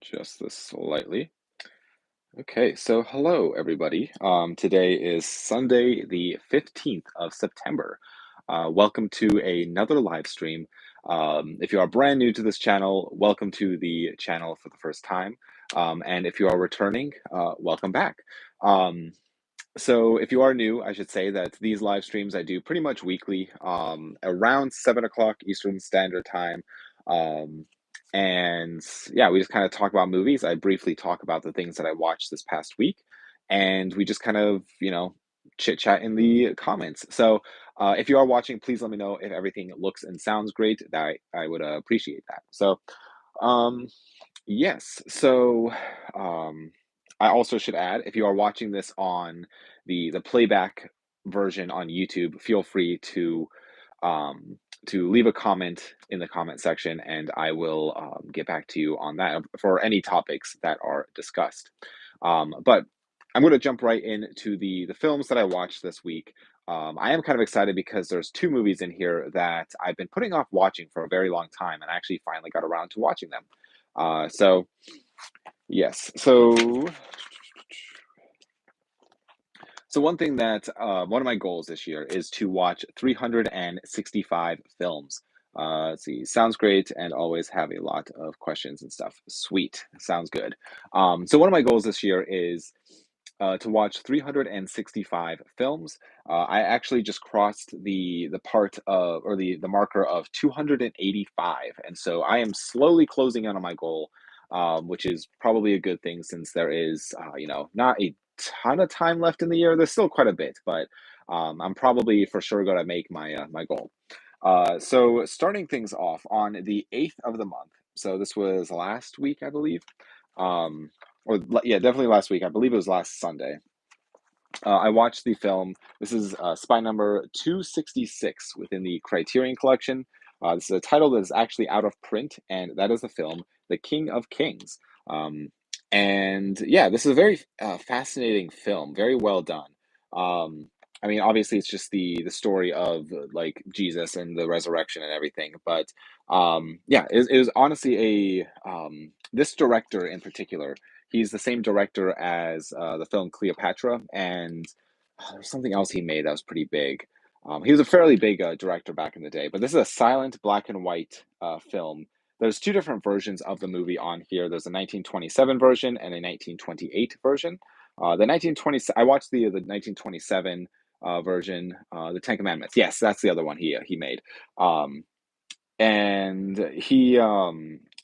Just this slightly. Okay, so hello everybody. Today is Sunday, the 15th of September. Welcome to another live stream. If you are brand new to this channel, welcome to the channel for the first time. And if you are returning, welcome back. Um, so if you are new, I should say that these live streams I do pretty much weekly, around 7 o'clock Eastern Standard Time. Um, and yeah, we just kind of talk about movies. I briefly talk about the things that I watched this past week, and we just kind of, chit chat in the comments. So if you are watching, please let me know if everything looks and sounds great. I would appreciate that. So um, yes. So, um, I also should add, if you are watching this on the playback version on YouTube, feel free um, to leave a comment in the comment section, and I will get back to you on that for any topics that are discussed. But I'm going to jump right into the films that I watched this week. I am kind of excited because there's two movies in here that I've been putting off watching for a very long time, and I actually finally got around to watching them. So yes, so one thing that one of my goals this year is to watch 365 films. Let's see, sounds great, and always have a lot of questions and stuff. Sweet, sounds good. So one of my goals this year is to watch 365 films. I actually just crossed the part of or the marker of 285, and so I am slowly closing in on my goal, which is probably a good thing since there is not a ton of time left in the year. There's still quite a bit, but I'm probably for sure going to make my goal. So starting things off on the 8th of the month. So this was last week, I believe. Yeah, definitely last week. I believe it was last Sunday. I watched the film. This is Spy Number 266 within the Criterion Collection. This is a title that is actually out of print, and that is the film The King of Kings. Um, and yeah, this is a very fascinating film, very well done. Um, I mean, obviously, it's just the story of like Jesus and the resurrection and everything, but yeah, it was honestly this director in particular. He's the same director as the film Cleopatra, and there's something else he made that was pretty big. He was a fairly big director back in the day, but this is a silent black and white film. There's two different versions of the movie on here. There's a 1927 version and a 1928 version. The 1920, I watched the 1927 version, the Ten Commandments. Yes, that's the other one he made. Um, and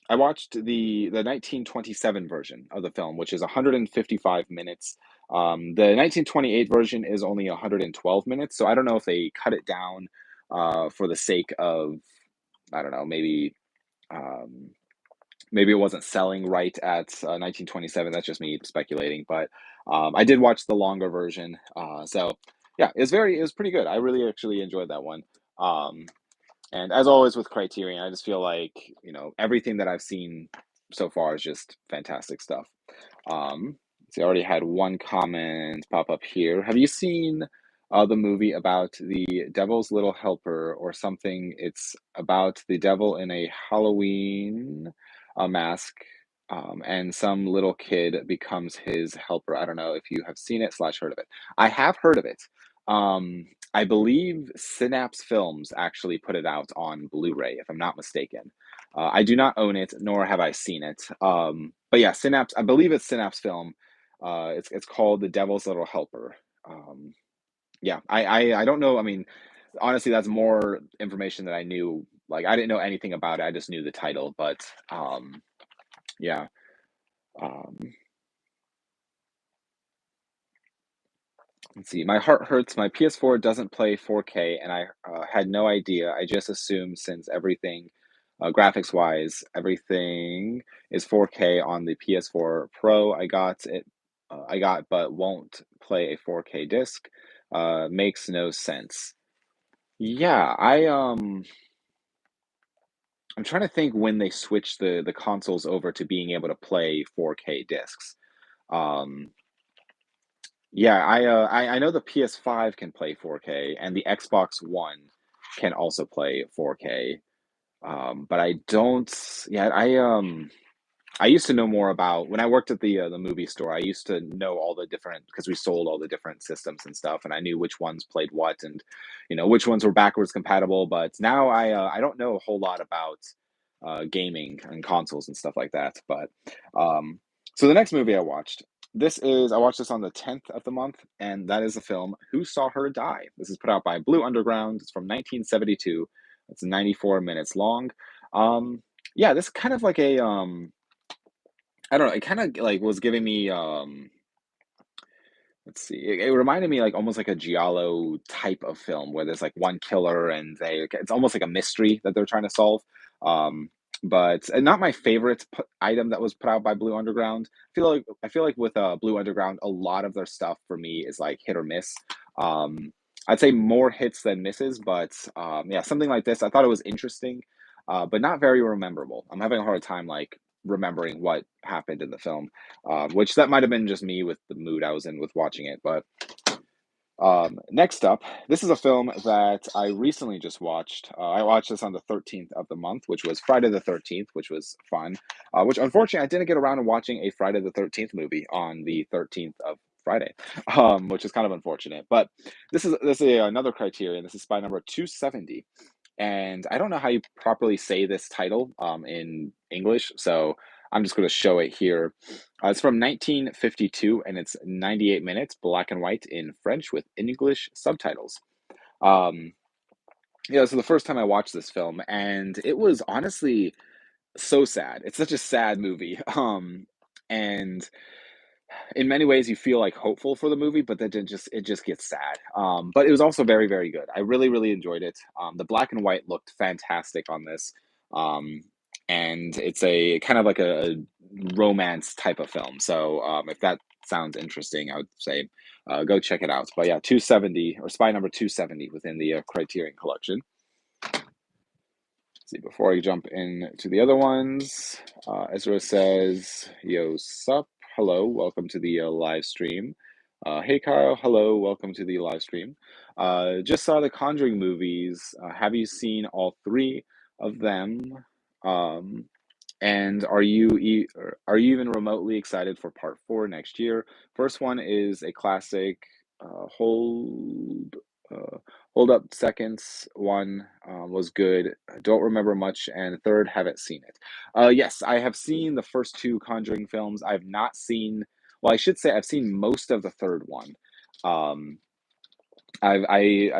I watched the 1927 version of the film, which is 155 minutes. The 1928 version is only 112 minutes, so I don't know if they cut it down for the sake of, I don't know, um, maybe it wasn't selling right at 1927. That's just me speculating, but I did watch the longer version. So yeah, it was pretty good. I really actually enjoyed that one. Um, and as always with Criterion, I just feel like, everything that I've seen so far is just fantastic stuff. So I already had one comment pop up here. Have you seen the movie about the Devil's Little Helper or something? It's about the devil in a Halloween mask, and some little kid becomes his helper. I don't know if you have seen it slash heard of it. I have heard of it. I believe Synapse Films actually put it out on Blu-ray, if I'm not mistaken. I do not own it, nor have I seen it. But yeah, Synapse. I believe it's Synapse Film. It's called The Devil's Little Helper. Um, yeah, I don't know. I mean, honestly, that's more information that I knew. Like, I didn't know anything about it. I just knew the title. But yeah. Um, let's see. My heart hurts. My PS4 doesn't play 4K, and I had no idea. I just assumed since everything, graphics wise, everything is 4K on the PS4 Pro. I got, but won't play a 4K disc. Makes no sense. Yeah, I'm trying to think when they switched the consoles over to being able to play 4K discs. Um, Yeah, I know the PS5 can play 4K and the Xbox One can also play 4K. But I don't. Yeah, I used to know more about when I worked at the movie store. I used to know all the different because we sold all the different systems and stuff, and I knew which ones played what, and which ones were backwards compatible. But now I don't know a whole lot about gaming and consoles and stuff like that. But um, so the next movie I watched, I watched this on the 10th of the month, and that is the film Who Saw Her Die. This is put out by Blue Underground. It's from 1972. It's 94 minutes long. Um, yeah, this kind of like a I don't know, it kinda, like, was giving me, let's see, it reminded me, like, almost like a giallo type of film where there's, like, one killer and it's almost like a mystery that they're trying to solve, um, but and not my favorite item that was put out by Blue Underground. I feel like with, Blue Underground, a lot of their stuff for me is, like, hit or miss. Um, I'd say more hits than misses, but, yeah, something like this, I thought it was interesting, but not very rememberable. I'm having a hard time, like, remembering what happened in the film, which that might have been just me with the mood I was in with watching it. But next up, this is a film that I recently just watched. I watched this on the 13th of the month, which was Friday the 13th, which was fun. Which unfortunately, I didn't get around to watching a Friday the 13th movie on the 13th of Friday, which is kind of unfortunate. But this is another criterion. This is spy number 270, and I don't know how you properly say this title in English, so I'm just going to show it here. It's from 1952, and it's 98 minutes, black and white in French with English subtitles. Um, yeah, so the first time I watched this film, and it was honestly so sad. It's such a sad movie, and in many ways you feel like hopeful for the movie, but then it just gets sad. But it was also very, very good. I really, really enjoyed it. The black and white looked fantastic on this. Um, and it's a kind of like a romance type of film. So if that sounds interesting, I would say go check it out. But yeah, 270 or spy number 270 within the Criterion collection. See, before I jump into the other ones, Ezra says, "Yo, sup? Hello, welcome to the live stream." Hey, Kyle. Hello, welcome to the live stream. Just saw the Conjuring movies. Have you seen all three of them? Um, and are you even remotely excited for part four next year? First one is a classic. Hold uh, Hold Up Seconds one was good. I don't remember much, and third, haven't seen it. Yes, I have seen the first two Conjuring films. I've not seen. Well, I should say I've seen most of the third one. Um, I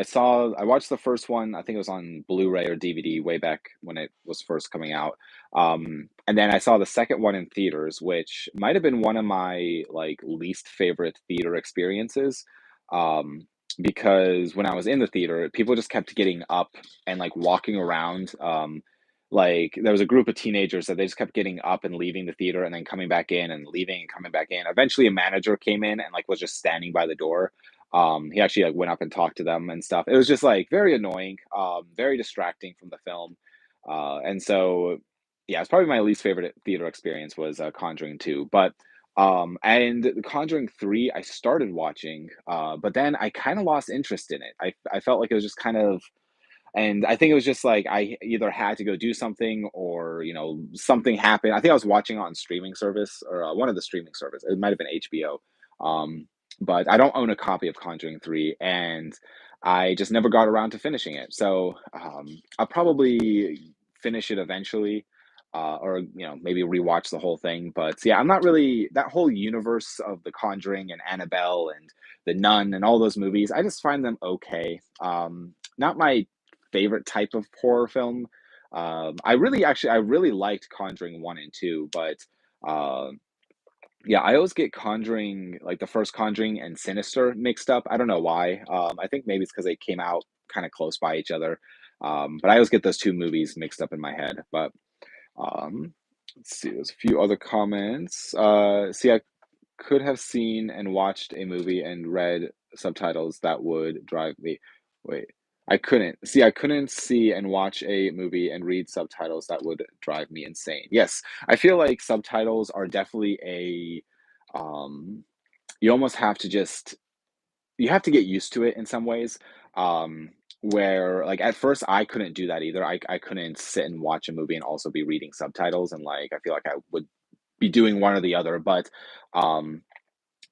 watched the first one. I think it was on Blu-ray or DVD way back when it was first coming out. And then I saw the second one in theaters, which might have been one of my like least favorite theater experiences. Um, because when I was in the theater, people just kept getting up and like walking around. Like there was a group of teenagers that they just kept getting up and leaving the theater and then coming back in and leaving and coming back in. Eventually, a manager came in and like was just standing by the door. He actually like went up and talked to them and stuff. It was just like very annoying, very distracting from the film. And so yeah, it's probably my least favorite theater experience was Conjuring 2. But and The Conjuring 3 I started watching, but then I kind of lost interest in it. I felt like it was just kind of and I think it was just like I either had to go do something or, something happened. I think I was watching it on streaming service or one of the streaming service. It might have been HBO. Um, but I don't own a copy of Conjuring 3 and I just never got around to finishing it. So I'll probably finish it eventually. Or maybe rewatch the whole thing, but yeah, I'm not really that whole universe of The Conjuring and Annabelle and The Nun and all those movies. I just find them okay. Not my favorite type of horror film. I really liked Conjuring 1 and 2, but uh, yeah, I always get Conjuring, like the first Conjuring and Sinister mixed up. I don't know why. I think maybe it's because they came out kind of close by each other. But I always get those two movies mixed up in my head. But um, let's see, there's a few other comments. See, I could have seen and watched a movie and read subtitles that would drive me. Wait, I couldn't. See, I couldn't see and watch a movie and read subtitles that would drive me insane. Yes, I feel like subtitles are definitely you almost have to you have to get used to it in some ways. Where like at first I couldn't do that either. I couldn't sit and watch a movie and also be reading subtitles and like I feel like I would be doing one or the other, but, um,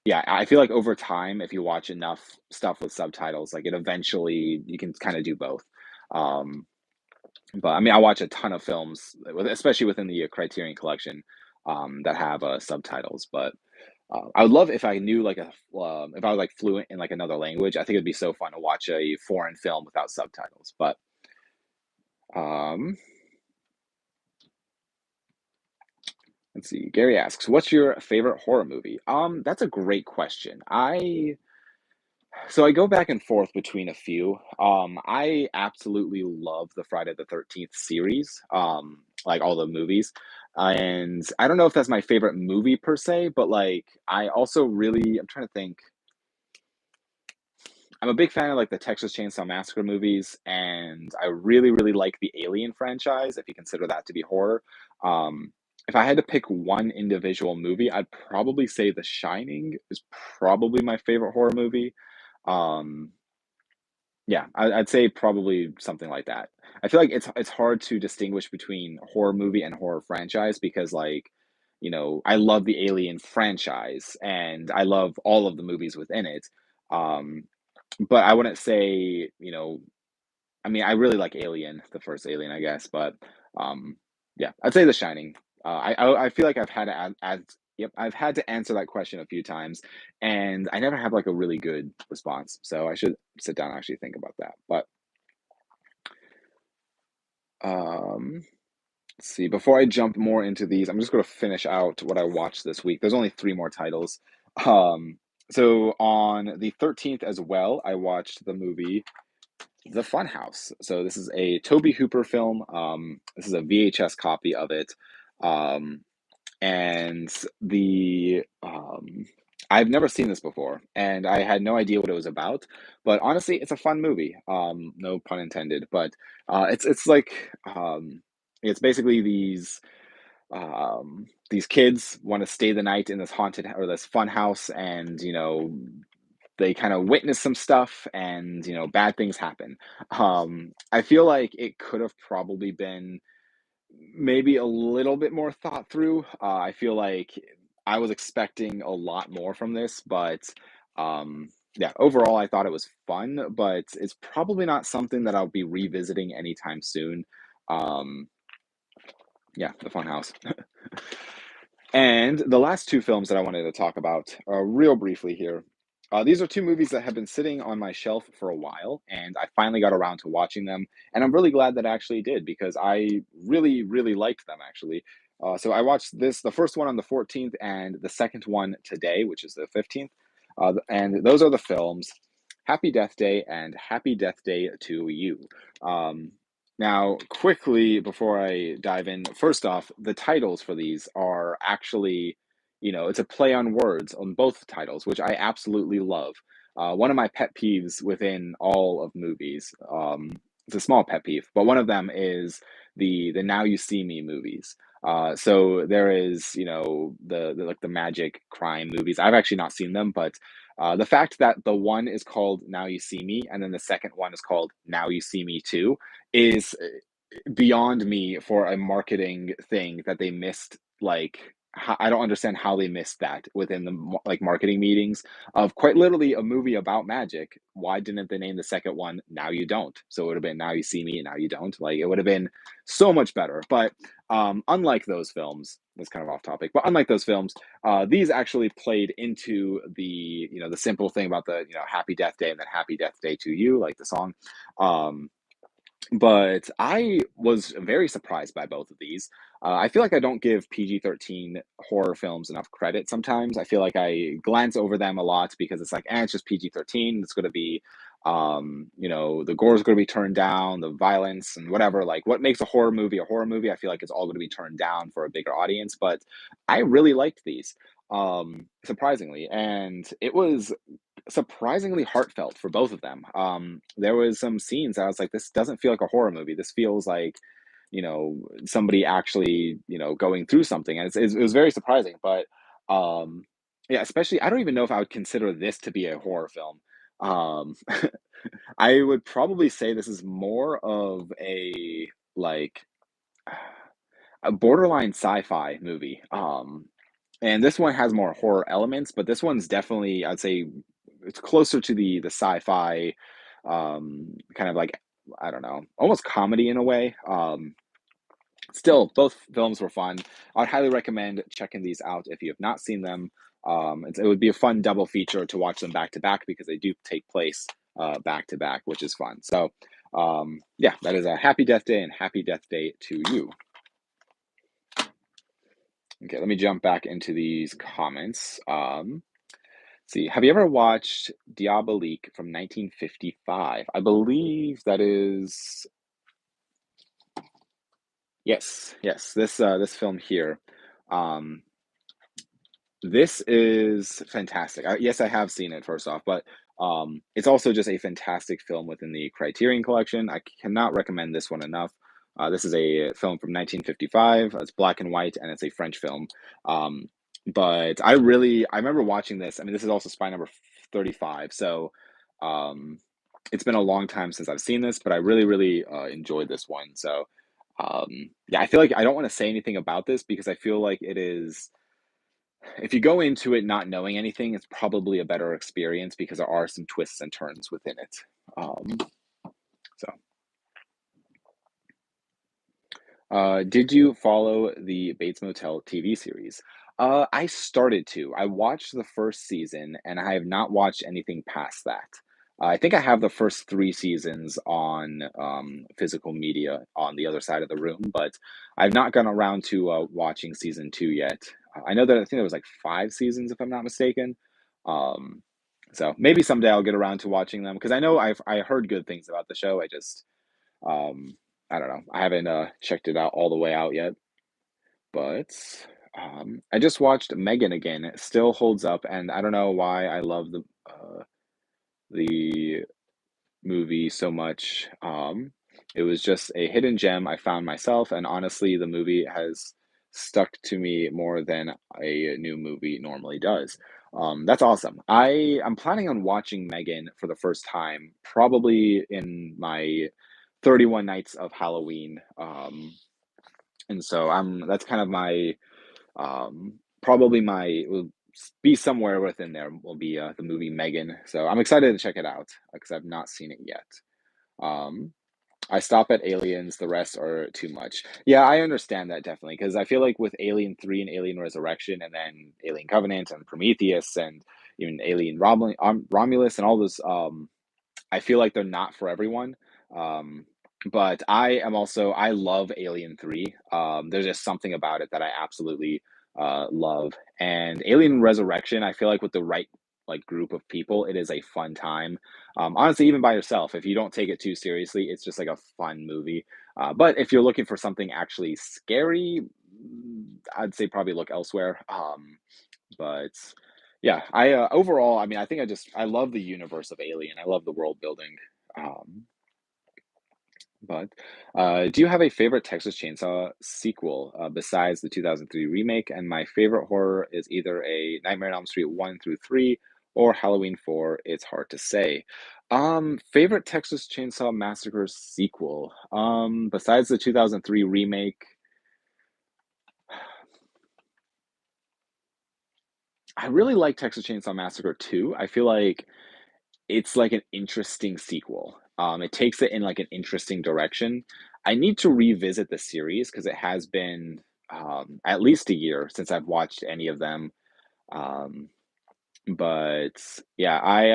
yeah, I feel like over time, if you watch enough stuff with subtitles, like, it eventually you can kinda do both. Um, but, I mean, I watch a ton of films, with especially within the Criterion Collection, that have, subtitles, but, I would love if I knew, like, if I was, like, fluent in, like, another language. I think it'd be so fun to watch a foreign film without subtitles, but, um, let's see. Gary asks, "What's your favorite horror movie?" That's a great question. I go back and forth between a few. I absolutely love the Friday the 13th series, like all the movies. And I don't know if that's my favorite movie per se, but like I also really I'm trying to think. I'm a big fan of like the Texas Chainsaw Massacre movies, and I really, really like the Alien franchise, if you consider that to be horror. Um, if I had to pick one individual movie, I'd probably say The Shining is probably my favorite horror movie. Um, yeah, I'd say probably something like that. I feel like it's hard to distinguish between horror movie and horror franchise because, like, I love the Alien franchise and I love all of the movies within it. Um, but I wouldn't say, I mean, I really like Alien, the first Alien, I guess, but um, yeah, I'd say The Shining. I feel like I've had to yep, I've had to answer that question a few times, and I never have like a really good response. So I should sit down and actually think about that. But um, let's see. Before I jump more into these, I'm just going to finish out what I watched this week. There's only three more titles. Um, so on the 13th as well, I watched the movie The Funhouse. So this is a Toby Hooper film. This is a VHS copy of it. Um, and the I've never seen this before, and I had no idea what it was about. But honestly, it's a fun movie. No pun intended. But it's like it's basically these kids want to stay the night in this haunted or this fun house, and they kind of witness some stuff and bad things happen. I feel like it could have probably been maybe a little bit more thought through. I feel like I was expecting a lot more from this, but yeah, overall I thought it was fun, but it's probably not something that I'll be revisiting anytime soon. um yeah, the fun house. And the last two films that I wanted to talk about, real briefly here. These are two movies that have been sitting on my shelf for a while, and I finally got around to watching them. And I'm really glad that I actually did because I really, really liked them, actually. So I watched the first one on the 14th, and the second one today, which is the 15th. And those are the films Happy Death Day and Happy Death Day to You. Um, Now, quickly before I dive in, first off, the titles for these are actually, it's a play on words on both titles, which I absolutely love. One of my pet peeves within all of movies, it's a small pet peeve, but one of them is the Now You See Me movies. So there is, the like the magic crime movies. I've actually not seen them, but the fact that the one is called Now You See Me and then the second one is called Now You See Me Too is beyond me for a marketing thing that they missed. Like, I don't understand how they missed that within the like marketing meetings of quite literally a movie about magic. Why didn't they name the second one Now You Don't? So it would have been Now You See Me and Now You Don't. Like, it would have been so much better. But unlike those films, that's kind of off topic, but unlike those films, these actually played into the simple thing about the Happy Death Day and then Happy Death Day to You, like the song. Um, but I was very surprised by both of these. I feel like I don't give PG-13 horror films enough credit sometimes. I feel like I glance over them a lot because it's like, it's just PG-13. It's going to be, the gore is going to be turned down, the violence and whatever. Like, what makes a horror movie? I feel like it's all going to be turned down for a bigger audience. But I really liked these, surprisingly. And it was surprisingly heartfelt for both of them. There was some scenes I was like, this doesn't feel like a horror movie. This feels like, somebody actually, going through something, and it was very surprising. But yeah, especially I don't even know if I would consider this to be a horror film. Um, I would probably say this is more of a like a borderline sci-fi movie. and this one has more horror elements, but this one's definitely, I'd say, it's closer to the sci-fi, kind of like, I don't know, almost comedy in a way. Still, both films were fun. I'd highly recommend checking these out if you have not seen them. It would be a fun double feature to watch them back to back because they do take place back to back, which is fun. So, yeah, that is a happy Death Day and happy Death Day to you. Okay, let me jump back into these comments. See, have you ever watched Diabolique from 1955? I believe that is, yes, yes, this film here. Um, This is fantastic. Yes, I have seen it first off, but it's also just a fantastic film within the Criterion Collection. I cannot recommend this one enough. This is a film from 1955. It's black and white, and it's a French film. Um, but I remember watching this. I mean, this is also spy number 35. So um, it's been a long time since I've seen this, but I really enjoyed this one. So yeah, I feel like I don't want to say anything about this because I feel like it is, if you go into it not knowing anything, it's probably a better experience because there are some twists and turns within it. Um, so, did you follow the Bates Motel TV series? I started to. I watched the first season, and I have not watched anything past that. I think I have the first three seasons on physical media on the other side of the room, but I've not gone around to watching season two yet. I know that I think there was like five seasons, if I'm not mistaken. Um, so maybe someday I'll get around to watching them because I heard good things about the show. Um, I don't know. I haven't checked it out all the way out yet, but I just watched Megan again. It still holds up, and I don't know why I love the movie so much. It was just a hidden gem I found myself, and honestly, the movie has stuck to me more than a new movie normally does. That's awesome. I'm planning on watching Megan for the first time, probably in my 31 Nights of Halloween. And so that's kind of my probably my will be somewhere within there will be the movie Megan. So I'm excited to check it out because I've not seen it yet. Um, I stop at Aliens, the rest are too much. Yeah, I understand that definitely because I feel like with Alien 3 and Alien Resurrection and then Alien Covenant and Prometheus and even Romulus and all those, I feel like they're not for everyone. Um, but I love Alien 3. There's just something about it that I absolutely love. And Alien Resurrection, I feel like with the right like group of people, it is a fun time. Honestly, even by yourself, if you don't take it too seriously, it's just like a fun movie. But if you're looking for something actually scary, I'd say probably look elsewhere. But yeah, I overall, I mean, I think I love the universe of Alien. I love the world building. Um, but do you have a favorite Texas Chainsaw sequel besides the 2003 remake? And my favorite horror is either a Nightmare on Elm Street 1 through 3 or Halloween 4. It's hard to say. Favorite Texas Chainsaw Massacre sequel besides the 2003 remake. I really like Texas Chainsaw Massacre 2. I feel like it's like an interesting sequel. It takes it in like an interesting direction. I need to revisit the series because it has been at least a year since I've watched any of them. Um, but yeah, I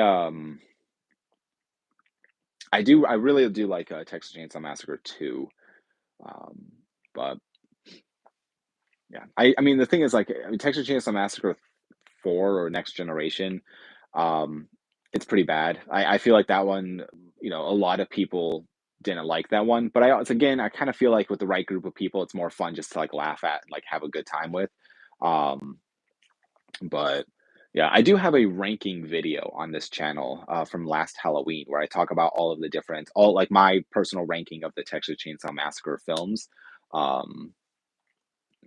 really do like Texas Chainsaw Massacre 2. Um, but yeah, I mean the thing is like I mean, Texas Chainsaw Massacre 4 or Next Generation, um, it's pretty bad. I feel like that one, a lot of people didn't like that one, but it's again, I kind of feel like with the right group of people, it's more fun just to like laugh at and like have a good time with. Um, but yeah, I do have a ranking video on this channel from last Halloween where I talk about all of the different, all like my personal ranking of the Texas Chainsaw Massacre films. Um,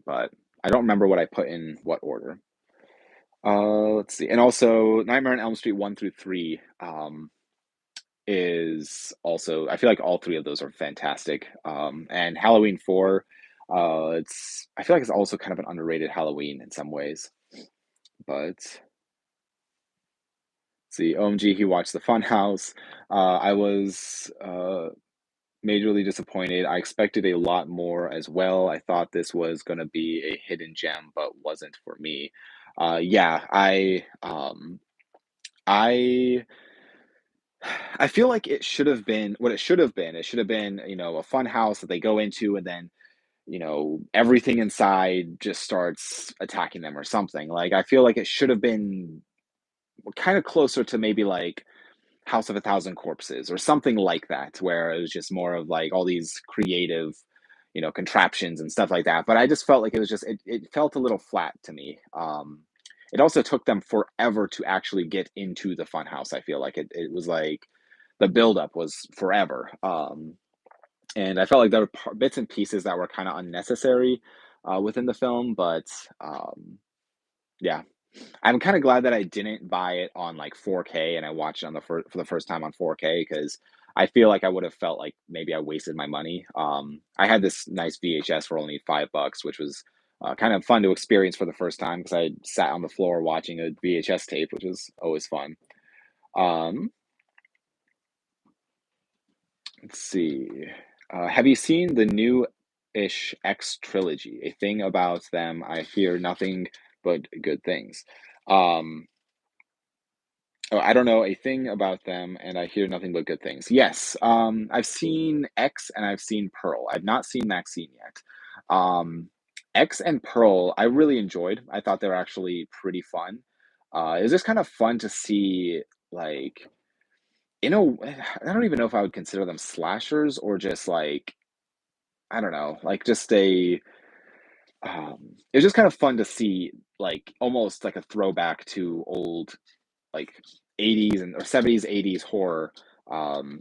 but I don't remember what I put in what order. Let's see. And also Nightmare on Elm Street 1 through 3 is also, I feel like all three of those are fantastic. And Halloween 4, I feel like it's also kind of an underrated Halloween in some ways. But see, OMG, he watched the Funhouse. I was majorly disappointed. I expected a lot more as well. I thought this was gonna be a hidden gem, but wasn't for me. Yeah, I I feel like it should have been what it should have been. It should have been, a fun house that they go into and then, everything inside just starts attacking them or something. Like, I feel like it should have been kind of closer to maybe like House of a Thousand Corpses or something like that, where it was just more of like all these creative, contraptions and stuff like that. But I just felt like it felt a little flat to me. It also took them forever to actually get into the funhouse. I feel like it was like the buildup was forever. And I felt like there were bits and pieces that were kind of unnecessary within the film, but yeah, I'm kinda glad that I didn't buy it on, like, 4K and I watched it on the for the first time on 4K because I feel like I would have felt like maybe I wasted my money. I had this nice VHS for only $5, which was, kind of fun to experience for the first time because I sat on the floor watching a VHS tape, which was always fun. Um, let's see. Have you seen the new-ish X trilogy? A thing about them, I hear nothing but good things. Um Oh, I don't know a thing about them, and I hear nothing but good things. Yes, I've seen X and I've seen Pearl. I've not seen Maxine yet. X and Pearl, I really enjoyed. I thought they were actually pretty fun. It was just kind of fun to see, like, I don't even know if I would consider them slashers or just like, I don't know, like just it was just kind of fun to see, like, almost like a throwback to old like 80s and or 70s, 80s horror,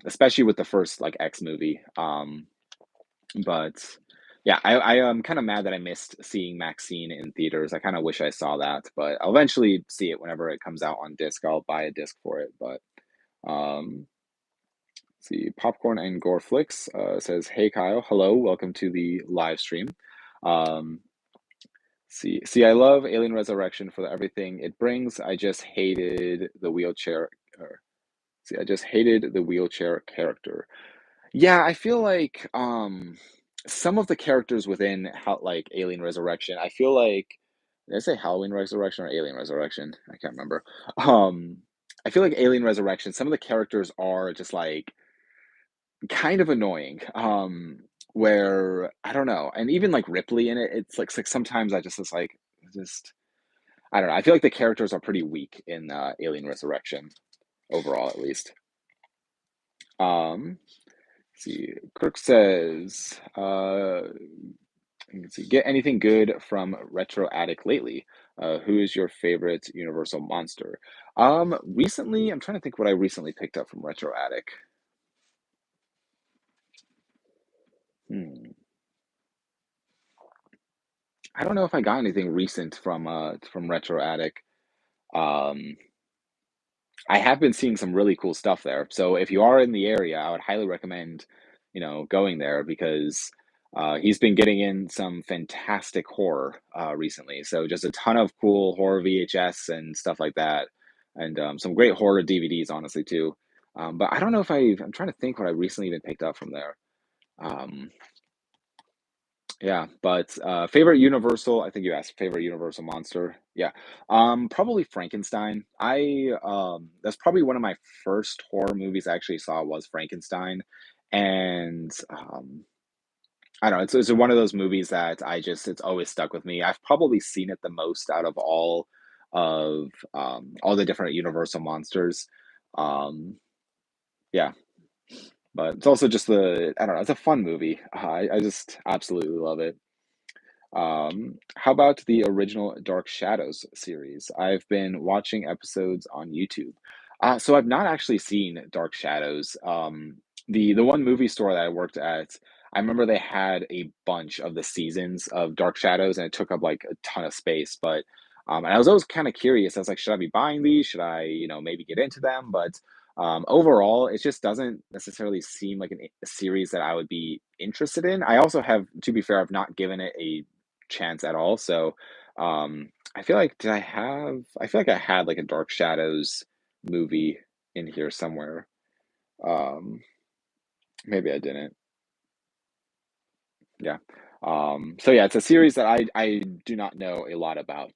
especially with the first like X movie. But yeah, I am kind of mad that I missed seeing Maxine in theaters. I kind of wish I saw that, but I'll eventually see it whenever it comes out on disc. I'll buy a disc for it. But um, see, Popcorn and Gore Flicks says, "Hey Kyle, hello, welcome to the live stream." Um, see, I love Alien Resurrection for everything it brings. I just hated the wheelchair. See, I just hated the wheelchair character. Yeah, I feel like some of the characters within how like Alien Resurrection, I feel like did I say Halloween Resurrection or Alien Resurrection? I can't remember. Um I feel like Alien Resurrection, some of the characters are just like kind of annoying. Where I don't know, and even like Ripley in it, it's like sometimes I just it's like just I don't know. I feel like the characters are pretty weak in Alien Resurrection overall, at least. Um, see, Kirk says, let's see, get anything good from Retro Attic lately? Who is your favorite Universal monster? Recently, I'm trying to think what I recently picked up from Retro Attic. Hmm. I don't know if I got anything recent from Retro Attic. Um, I have been seeing some really cool stuff there. So if you are in the area, I would highly recommend, going there because he's been getting in some fantastic horror recently. So just a ton of cool horror VHS and stuff like that, and some great horror DVDs, honestly too. But I don't know if I'm trying to think what I recently even picked up from there. Um, yeah, but, favorite Universal I think you asked favorite Universal monster. Yeah, probably Frankenstein. That's probably one of my first horror movies I actually saw was Frankenstein, and, I don't know, it's one of those movies that it's always stuck with me. I've probably seen it the most out of all the different Universal monsters. Um, yeah, but it's also just I don't know, it's a fun movie. I just absolutely love it. How about the original Dark Shadows series? I've been watching episodes on YouTube. So I've not actually seen Dark Shadows. The one movie store that I worked at, I remember they had a bunch of the seasons of Dark Shadows, and it took up like a ton of space. But and I was always kind of curious. I was like, should I be buying these? Should I, maybe get into them? But overall, it just doesn't necessarily seem like a series that I would be interested in. I also have, to be fair, I've not given it a chance at all. So I feel like I feel like I had like a Dark Shadows movie in here somewhere. Um, Maybe I didn't. Yeah. So yeah, it's a series that I do not know a lot about.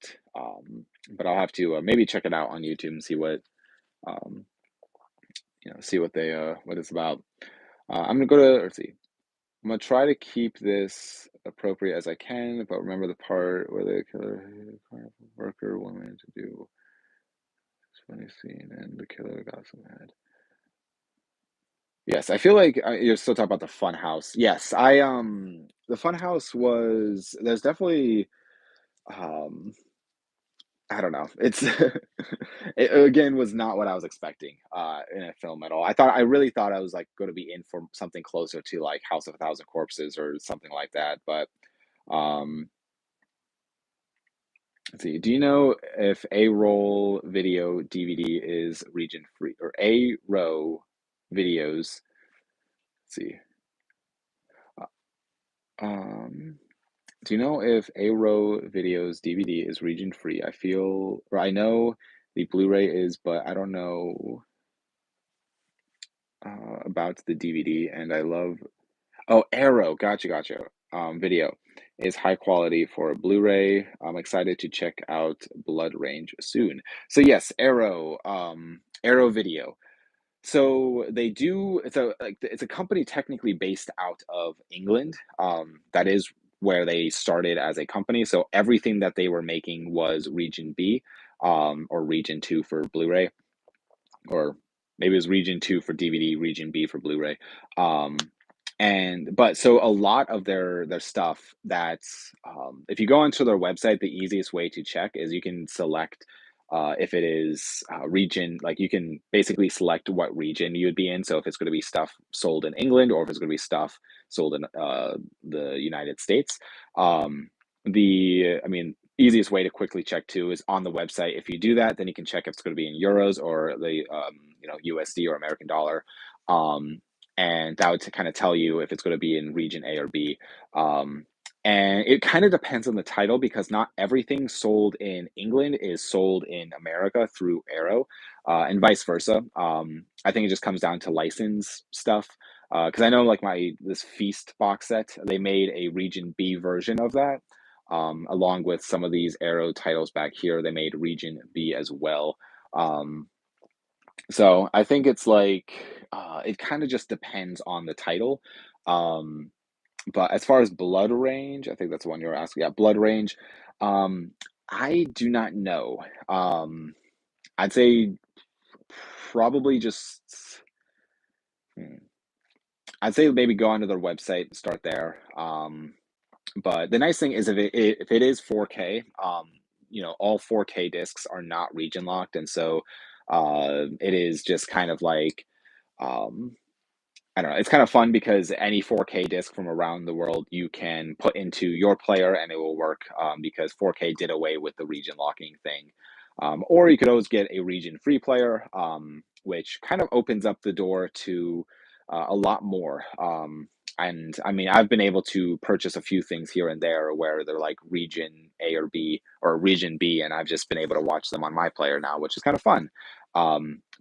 But I'll have to maybe check it out on YouTube and see what um, see what they what it's about. I'm gonna go to let's see. I'm gonna try to keep this appropriate as I can, but remember the part where the killer hit a carnival worker woman to do this funny scene, and the killer got so mad. Yes, I feel like you're still talking about the Fun House. Yes, the Fun House was there's definitely um I don't know. It's it again was not what I was expecting in a film at all. I really thought I was like going to be in for something closer to like House of a Thousand Corpses or something like that, but um let's see. Do you know if A roll video DVD is region free or A row videos? Let's see. Uh, Um, do you know if A row videos DVD is region free? I feel or I know the Blu-ray is, but I don't know about the DVD. And I love oh Arrow. Gotcha, gotcha. Video is high quality for Blu-ray. I'm excited to check out Blood Range soon. So yes, Arrow. Arrow Video. So they do it's a company technically based out of England. That is where they started as a company. So everything that they were making was Region B, or Region 2 for Blu-ray, or maybe it was Region 2 for DVD, Region B for Blu-ray. Um, and but so a lot of their stuff that's if you go onto their website, the easiest way to check is you can select if it is region, like you can basically select what region you would be in. So if it's going to be stuff sold in England or if it's going to be stuff sold in the United States. I mean, easiest way to quickly check too is on the website. If you do that, then you can check if it's going to be in euros or the USD or American dollar. Um, and that would kind of tell you if it's going to be in region A or B. Um, and it kind of depends on the title because not everything sold in England is sold in America through Arrow, and vice versa. I think it just comes down to license stuff. Because I know, like this Feast box set, they made a Region B version of that, along with some of these Arrow titles back here. They made Region B as well. Um, so I think it's like it kind of just depends on the title. Um, but as far as Blood Range, I think that's the one you were asking. Yeah, Blood Range. Um, I do not know. I'd say probably just. hmm, I'd say maybe go onto their website and start there. But the nice thing is if it is 4K, all 4K discs are not region locked, and so it is just kind of like um, I don't know. It's kind of fun because any 4K disc from around the world you can put into your player and it will work because 4K did away with the region locking thing. Or you could always get a region free player, which kind of opens up the door to a lot more. And I mean, I've been able to purchase a few things here and there where they're like region A or B or region B, and I've just been able to watch them on my player now, which is kind of fun.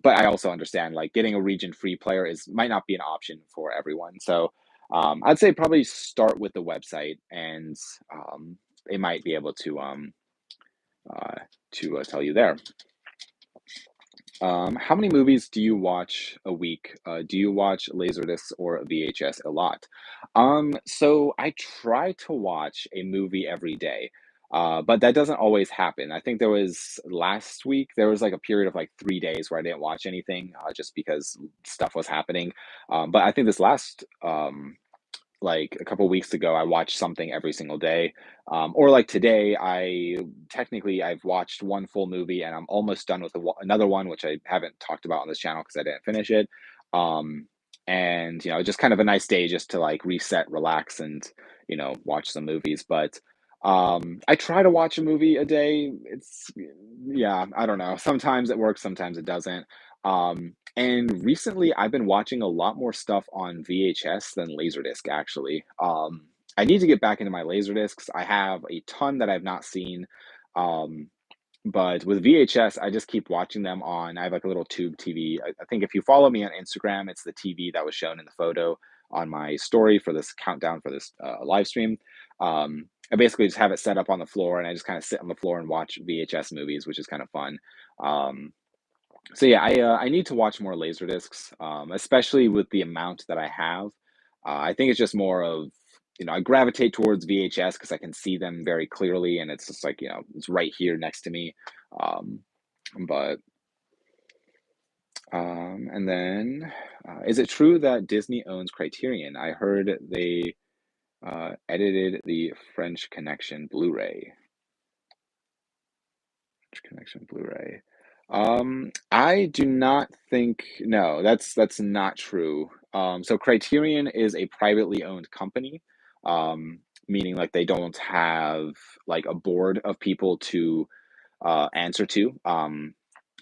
But I also understand like getting a region free player is might not be an option for everyone. So I'd say probably start with the website, and they might be able uh, to tell you there. How many movies do you watch a week? Do you watch Laserdiscs or VHS a lot? So I try to watch a movie every day, but that doesn't always happen. I think there was last week, there was like a period of like 3 days where I didn't watch anything just because stuff was happening. But I think this last like a couple weeks ago, I watched something every single day. Or like today, I've watched one full movie and I'm almost done with another one, which I haven't talked about on this channel because I didn't finish it. Um, and just kind of a nice day just to like reset, relax, and watch some movies. But I try to watch a movie a day. Yeah, I don't know. Sometimes it works, sometimes it doesn't. And recently, I've been watching a lot more stuff on VHS than Laserdisc, actually. I need to get back into my Laserdiscs. I have a ton that I've not seen. Um, but with VHS, I just keep watching them on I have, like, a little tube TV. I think if you follow me on Instagram, it's the TV that was shown in the photo on my story for this countdown for this, live stream. I basically just have it set up on the floor, and I just kinda sit on the floor and watch VHS movies, which is kinda fun. Um, so yeah, I need to watch more Laserdiscs, especially with the amount that I have. I think it's just more of, I gravitate towards VHS because I can see them very clearly, and it's just like, it's right here next to me. Um, but and then, is it true that Disney owns Criterion? I heard they edited the French Connection Blu-ray. Connection Blu-ray. I do not think no, that's not true. So Criterion is a privately owned company, meaning like they don't have like a board of people to answer to.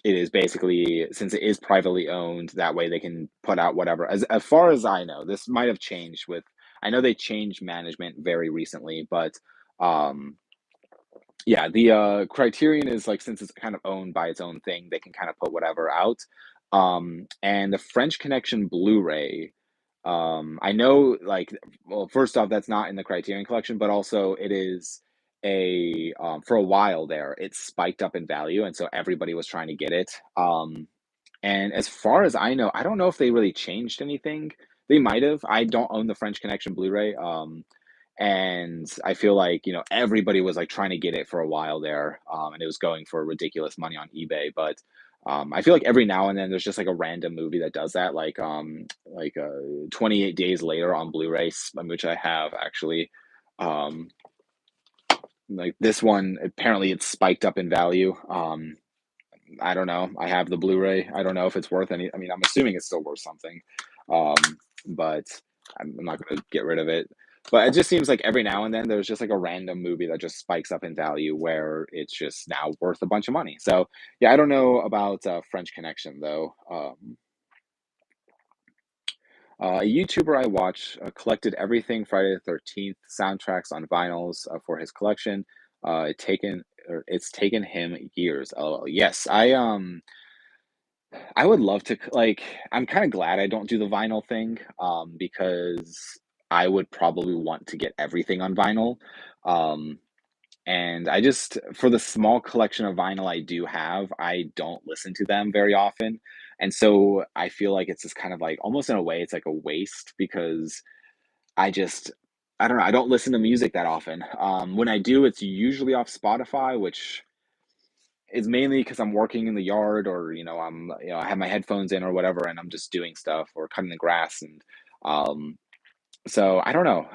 It is basically since it is privately owned, that way they can put out whatever. As far as I know, this might have changed with. I know they changed management very recently, but um, yeah, the, Criterion is, like, since it's kind of owned by its own thing, they can kinda put whatever out. And the French Connection Blu-ray, I know, like well, first off, that's not in the Criterion Collection, but also it is for a while there, it spiked up in value, and so everybody was trying to get it. And as far as I know, I don't know if they really changed anything. They might have. I don't own the French Connection Blu-ray, and I feel like, everybody was, like, trying to get it for a while there, and it was going for ridiculous money on eBay, but, I feel like every now and then there's just, like, a random movie that does that, like, 28 Days Later on Blu-ray, which I have actually. Um, like, this one, apparently it's spiked up in value. I don't know. I have the Blu-ray. I don't know if it's worth any. I mean, I'm assuming it's still worth something, um, but I'm not going to get rid of it. But it just seems like every now and then there's just like a random movie that just spikes up in value where it's just now worth a bunch of money. So yeah, I don't know about French Connection though. A YouTuber I watch collected everything Friday the 13th soundtracks on vinyls for his collection. It's taken him years. Oh yes, I would love to like I'm kind of glad I don't do the vinyl thing because I would probably want to get everything on vinyl. Um and I just for the small collection of vinyl I do have, I don't listen to them very often. And so I feel like it's just kind of like almost in a way it's like a waste because I just I don't know, I don't listen to music that often. When I do, it's usually off Spotify, which it's mainly because 'cause I'm working in the yard or, I have my headphones in or whatever, and I'm just doing stuff or cutting the grass, and, um, so I don't know,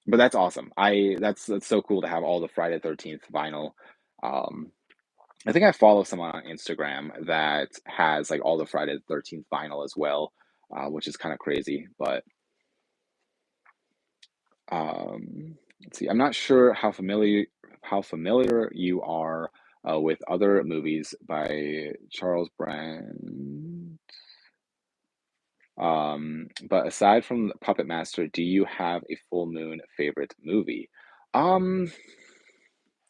but that's awesome. I that's so cool to have all the Friday the 13th vinyl. Um, I think I follow someone on Instagram that has, like, all the Friday the 13th vinyl as well, which is kinda crazy, but, let's see, I'm not sure how familiar you are, with other movies by Charles Brand. But aside from Puppet Master, do you have a full moon favorite movie? Um,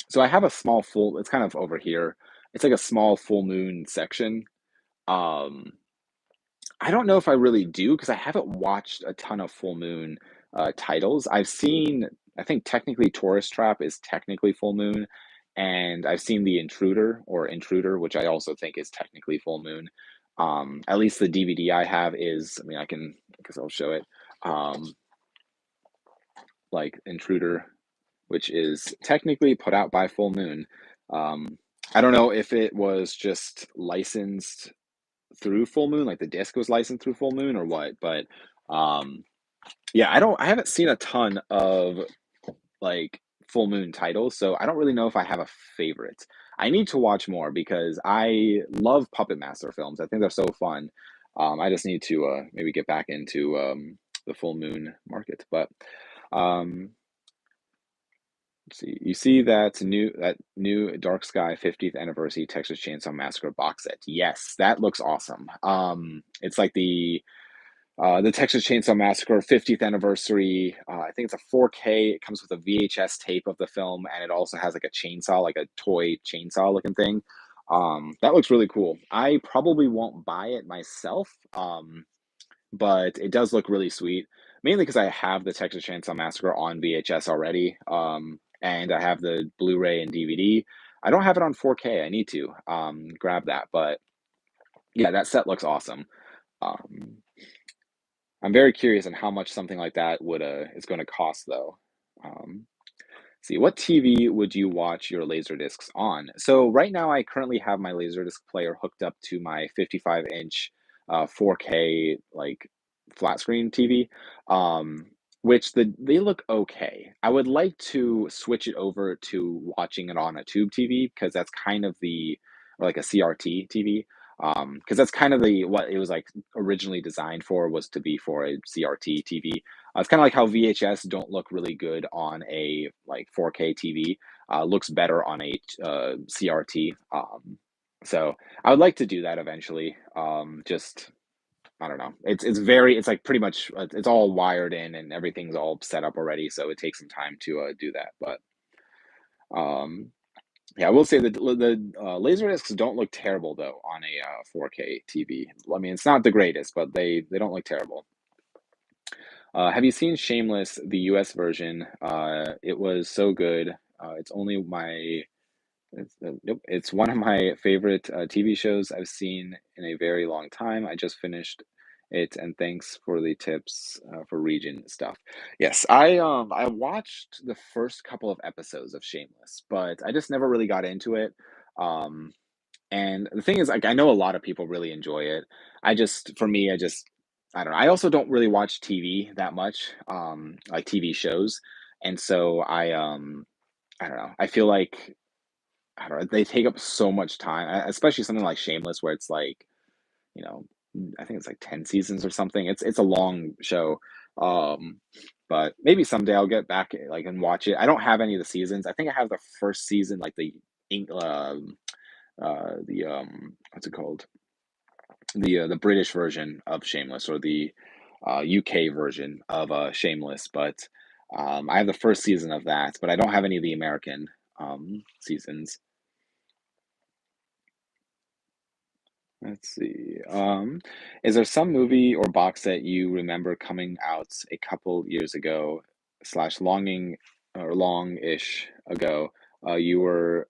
so I have a small full it's kind of over here. It's like a small full moon section. Um, I don't know if I really do because I haven't watched a ton of full moon titles. I think technically Tourist Trap is technically full moon, and I've seen The Intruder, which I also think is technically full moon. At least the DVD I have is, I mean, because I'll show it. Um, like Intruder, which is technically put out by Full Moon. Um, I don't know if it was just licensed through Full Moon, like the disc was licensed through Full Moon or what, but um yeah, I haven't seen a ton of like Full Moon titles, so I don't really know if I have a favorite. I need to watch more because I love Puppet Master films. I think they're so fun. I just need to maybe get back into the Full Moon market. But um let's see. You see that new Dark Sky 50th anniversary Texas Chainsaw Massacre box set. Yes, that looks awesome. It's like the The Texas Chainsaw Massacre 50th anniversary. I think it's a 4K. It comes with a VHS tape of the film, and it also has like a chainsaw, like a toy chainsaw looking thing. That looks really cool. I probably won't buy it myself, but it does look really sweet. Mainly because I have the Texas Chainsaw Massacre on VHS already, and I have the Blu-ray and DVD. I don't have it on 4K. I need to grab that, but yeah, that set looks awesome. Um, I'm very curious on how much something like that would is going to cost though. Um, see, what TV would you watch your laser discs on? So right now, I currently have my laserdisc player hooked up to my 55-inch 4K like flat screen TV, um, which they look okay. I would like to switch it over to watching it on a tube TV because that's kind of the or like a CRT TV. Because that's kind of the what it was like originally designed for was to be for a CRT TV. It's kind of like how VHS don't look really good on a like 4K TV. Looks better on a CRT. So I would like to do that eventually. Just I don't know. It's like pretty much it's all wired in and everything's all set up already. So it takes some time to do that. But um, yeah, I will say that the laser discs don't look terrible though on a 4K TV. I mean, it's not the greatest, but they don't look terrible. Have you seen Shameless, the US version? It was so good. It's only my nope, it's one of my favorite TV shows I've seen in a very long time. I just finished it, and thanks for the tips for region stuff. Yes, I watched the first couple of episodes of Shameless, but I just never really got into it. Um, and the thing is, like, I know a lot of people really enjoy it. For me, I don't know. I also don't really watch TV that much, like TV shows. And so I don't know. I feel like, I don't know, they take up so much time, especially something like Shameless, where it's like, you know, I think it's like 10 seasons or something. It's a long show. Um, but maybe someday I'll get back like and watch it. I don't have any of the seasons. I think I have the first season, like the what's it called? The British version of Shameless or the UK version of Shameless, but I have the first season of that, but I don't have any of the American seasons. Let's see. Is there some movie or box set you remember coming out a couple years ago, slash longing or long-ish ago? You were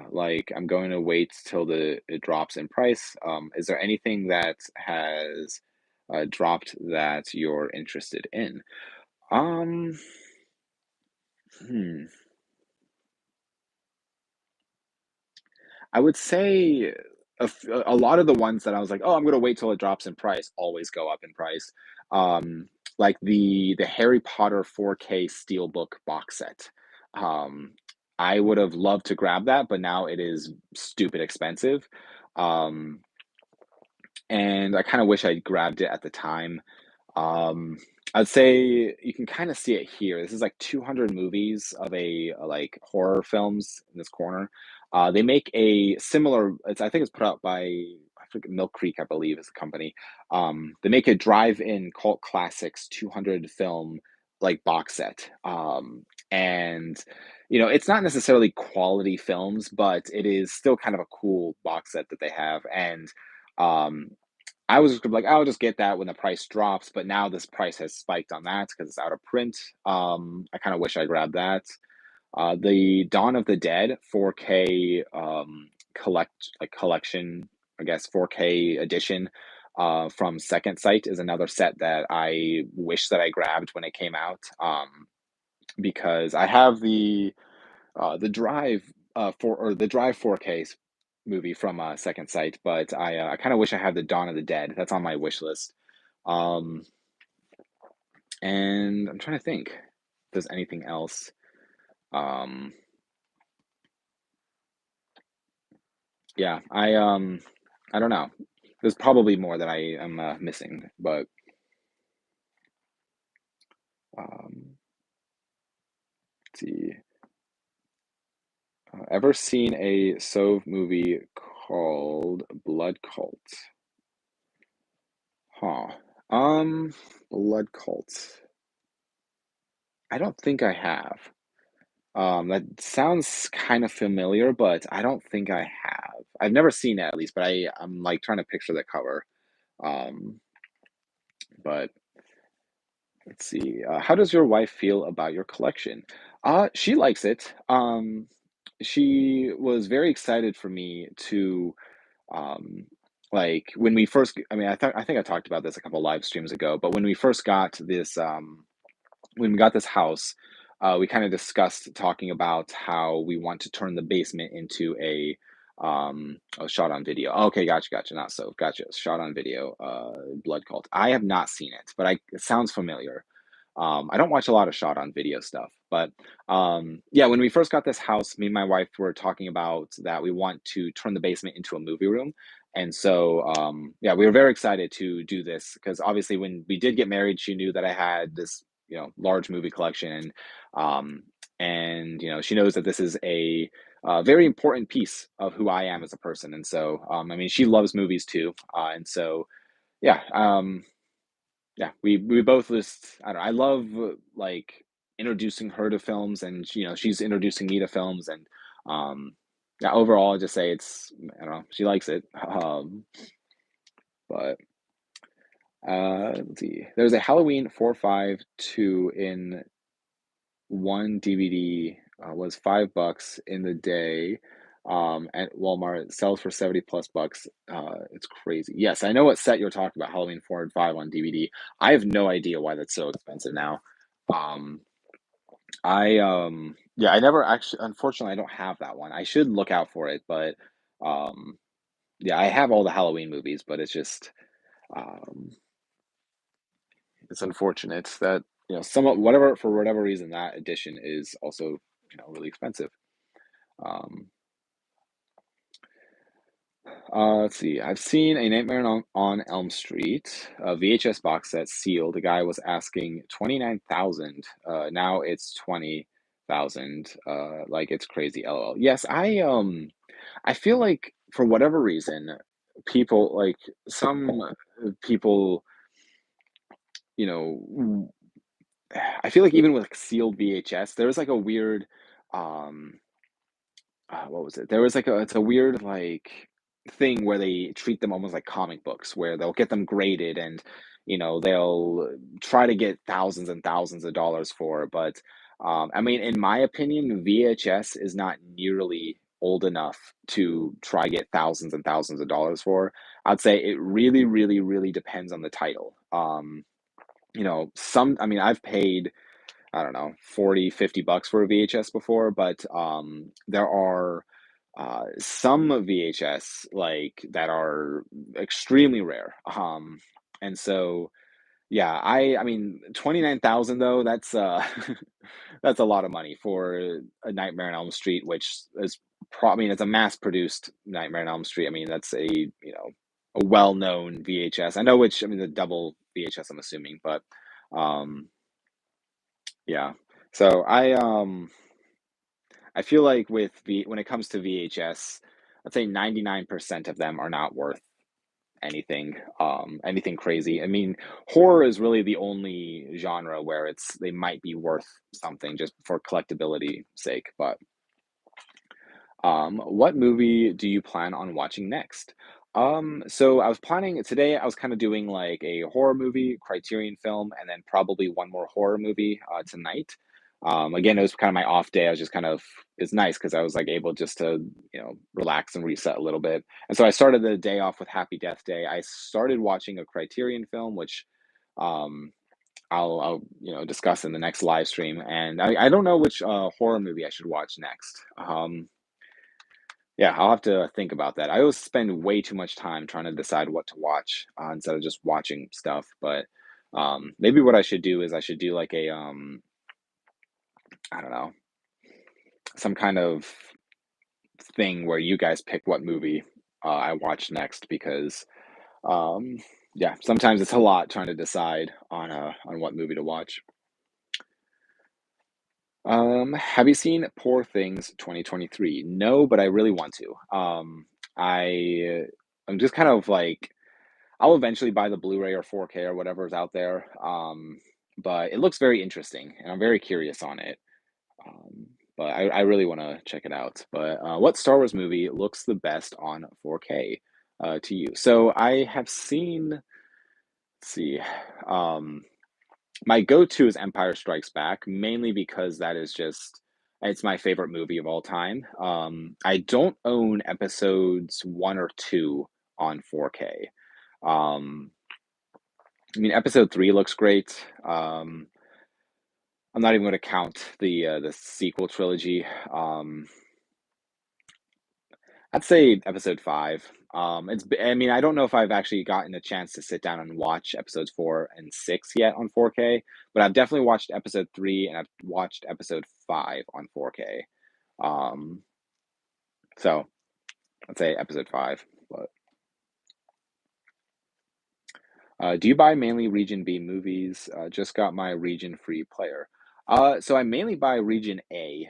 like, I'm going to wait till the it drops in price. Is there anything that has dropped that you're interested in? Um, hmm. I would say a lot of the ones that I was like, "Oh, I'm gonna wait till it drops in price," always go up in price. Um, like the Harry Potter 4K Steelbook box set. Um, I would have loved to grab that, but now it is stupid expensive. Um, and I kind of wish I'd grabbed it at the time. Um, I'd say you can kind of see it here. This is like 200 movies of like horror films in this corner. They make a similar. I think it's put out by I forget Milk Creek, I believe, is the company. They make a drive-in cult classics 200 film like box set. And it's not necessarily quality films, but it is still kind of a cool box set that they have. And um, I was just like, "I'll just get that when the price drops," but now this price has spiked on that because it's out of print. I kinda wish I grabbed that. The Dawn of the Dead 4K, collection, I guess, 4K edition, from Second Sight is another set that I wish that I grabbed when it came out, because I have the Drive, the Drive 4K movie from Second Sight, but I kind of wish I had the Dawn of the Dead. That's on my wish list. Um, and I'm trying to think if there's anything else. Um, yeah, I don't know. There's probably more that I am missing, but let's see. Ever seen a Sove movie called Blood Cult? Huh. Um, Blood Cult. I don't think I have. That sounds kind of familiar, but I don't think I have. I've never seen it at least, but I'm like trying to picture the cover. Um, but let's see. How does your wife feel about your collection? She likes it. She was very excited for me to um like when we first I mean I think I talked about this a couple live streams ago, but when we first got this when we got this house, we kind of discussed talking about how we want to turn the basement into a shot on video. Okay, gotcha, gotcha. Not so, gotcha. Shot on video, Blood Cult. I have not seen it, but it sounds familiar. I don't watch a lot of shot on video stuff, but yeah, when we first got this house, me and my wife were talking about that we want to turn the basement into a movie room. And so, yeah, we were very excited to do this because obviously, when we did get married, she knew that I had this, large movie collection, um, and she knows that this is a very important piece of who I am as a person. And so, I mean, she loves movies too, and so yeah, yeah, we both just I don't know, I love like introducing her to films, and she's introducing me to films, and yeah, overall, I just say I don't know, she likes it. But let's see, there's a Halloween 452 in one DVD was $5 in the day. At Walmart, it sells for 70 plus bucks. It's crazy. Yes, I know what set you're talking about, Halloween 4 and 5 on DVD. I have no idea why that's so expensive now. Um, yeah, I never actually, unfortunately, I don't have that one. I should look out for it, but um, yeah, I have all the Halloween movies, but um, it's unfortunate that somewhat whatever for whatever reason that edition is also really expensive. Um, let's see. I've seen A Nightmare on Elm Street, a VHS box set sealed. The guy was asking 29,000. Now it's 20,000. Like it's crazy. LOL. Yes, I feel like for whatever reason, people like some people, you know, I feel like even with like sealed VHS, there was like a weird, um, what was it? There was like it's a weird like thing where they treat them almost like comic books, where they'll get them graded and they'll try to get thousands and thousands of dollars for. But I mean, in my opinion, VHS is not nearly old enough to try get thousands and thousands of dollars for. I'd say it really, really, really depends on the title. I mean, I've paid I don't know, 40, 50 bucks for a VHS before, but there are some VHS like that are extremely rare. And so yeah, I mean 29,000 though, that's that's a lot of money for a Nightmare on Elm Street, which is I mean it's a mass-produced Nightmare on Elm Street. I mean that's a well-known VHS. I know which I mean the double VHS I'm assuming, but um yeah. So I feel like when it comes to VHS, I'd say 99% of them are not worth anything crazy. I mean, horror is really the only genre where they might be worth something just for collectability sake. But what movie do you plan on watching next? So I was planning today, I was kind of doing like a horror movie, Criterion film, and then probably one more horror movie tonight. Again, it was kind of my off day. I was just it's nice because I was like able just to, relax and reset a little bit. And so I started the day off with Happy Death Day. I started watching a Criterion film, which um, I'll discuss in the next live stream. And I don't know which horror movie I should watch next. Yeah, I'll have to think about that. I always spend way too much time trying to decide what to watch, instead of just watching stuff. But maybe what I should do is I should do like I don't know, some kind of thing where you guys pick what movie I watch next because um, yeah, sometimes it's a lot trying to decide on what movie to watch. Have you seen Poor Things 2023? No, but I really want to. I I'm just kind of like I'll eventually buy the Blu-ray or 4K or whatever is out there. But it looks very interesting, and I'm very curious on it. Um, but I really want to check it out. But what Star Wars movie looks the best on 4K to you? So I have seen, let's see, um, my go-to is Empire Strikes Back, mainly because that is just it's my favorite movie of all time. I don't own episodes one or two on 4K. Um, I mean, episode three looks great. I'm not even going to count the sequel trilogy. I'd say episode five. I mean, I don't know if I've actually gotten a chance to sit down and watch episodes four and six yet on 4K, but I've definitely watched episode three and I've watched episode five on 4K. Um, so I'd say episode five. But do you buy mainly Region B movies? Just got my Region Free player. So I mainly buy Region A.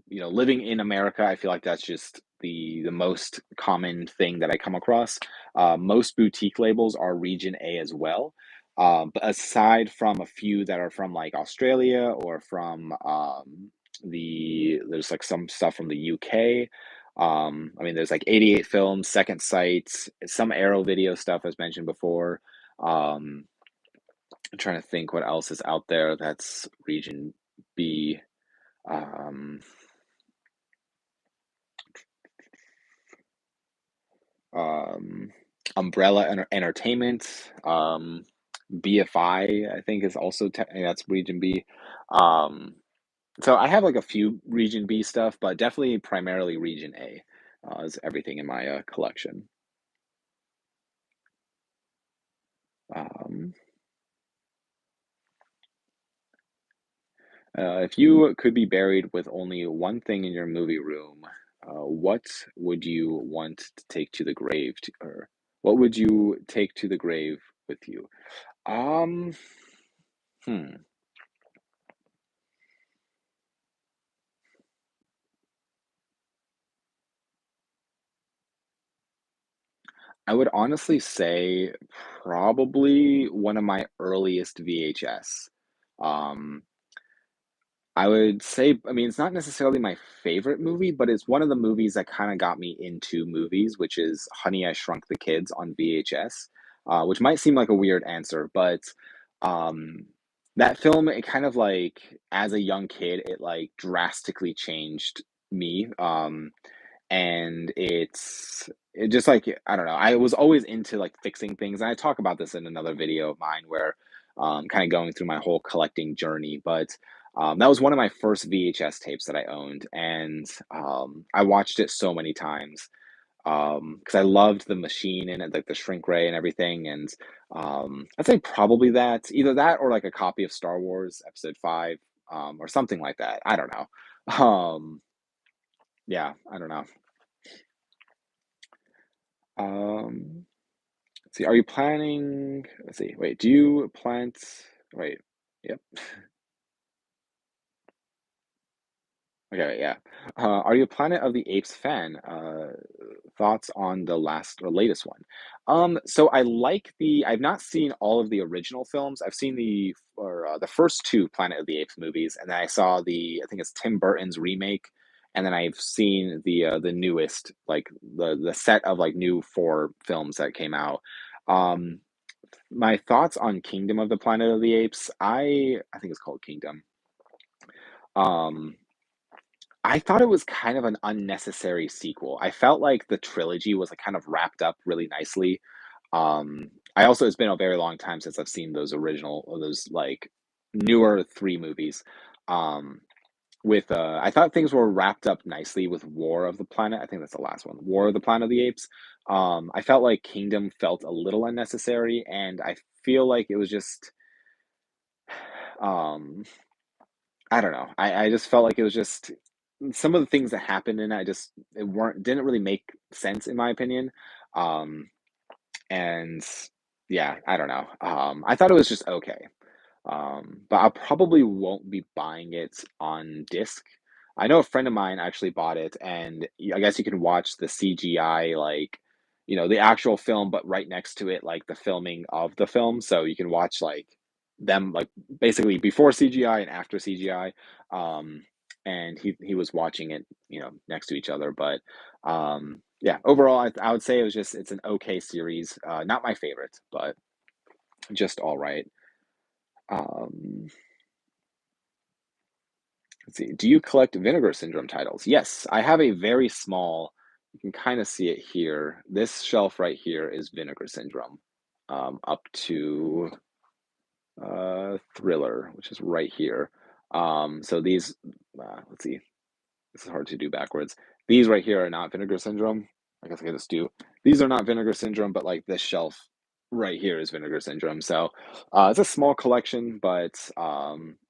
Living in America, I feel like that's just the most common thing that I come across. Most boutique labels are Region A as well. But aside from a few that are from like Australia or from there's like some stuff from the UK. I mean, there's like 88 Films, Second Sight, some Arrow Video stuff as mentioned before. Um, I'm trying to think what else is out there that's Region B. Um, um, Umbrella Entertainment, BFI, I think is also that's Region B. Um, so I have like a few Region B stuff, but definitely primarily Region A is everything in my collection. Um, if you could be buried with only one thing in your movie room, what would you want to take to the grave or what would you take to the grave with you? Um, hmm. I would honestly say probably one of my earliest VHS. Um, I would say, I mean, it's not necessarily my favorite movie, but it's one of the movies that kind of got me into movies, which is Honey, I Shrunk the Kids on VHS, which might seem like a weird answer, but um, that film, it kind of like, as a young kid, it like drastically changed me. And it just like I don't know. I was always into like fixing things, and I talk about this in another video of mine where kind of going through my whole collecting journey. But that was one of my first VHS tapes that I owned, and I watched it so many times because I loved the machine and it, like the shrink ray and everything. And I'd say probably that either that or like a copy of Star Wars Episode Five or something like that. I don't know. Um, yeah, I don't know. Um, let's see, are you planning let's see, wait, do you plant wait, yep. Okay, yeah. Are you a Planet of the Apes fan? Thoughts on the last or latest one? So I've not seen all of the original films. I've seen the first two Planet of the Apes movies, and then I saw I think it's Tim Burton's remake, and then I've seen the newest, like the set of like new four films that came out. Um, my thoughts on Kingdom of the Planet of the Apes. I think it's called Kingdom. Um, I thought it was kind of an unnecessary sequel. I felt like the trilogy was like kind of wrapped up really nicely. I also it's been a very long time since I've seen those original or those like newer three movies. Um, with I thought things were wrapped up nicely with War of the Planet. I think that's the last one, War of the Planet of the Apes. I felt like Kingdom felt a little unnecessary, and I feel like it was just um I don't know. I just felt like it was just some of the things that happened and I just it weren't didn't really make sense in my opinion. Um and yeah, I don't know. I thought it was just okay. But I probably won't be buying it on disc. I know a friend of mine actually bought it and I guess you can watch the CGI like the actual film, but right next to it, like the filming of the film. So you can watch like them like basically before CGI and after CGI. Um, and he was watching it, next to each other. But yeah, overall, I would say it's an okay series. Not my favorite, but just all right. Um, let's see. Do you collect Vinegar Syndrome titles? Yes, I have a very small. You can kind of see it here. This shelf right here is Vinegar Syndrome, up to Thriller, which is right here. So these, let's see, this is hard to do backwards. These right here are not Vinegar Syndrome. I guess I could just do. These are not Vinegar Syndrome, but like this shelf right here is Vinegar Syndrome. So it's a small collection, but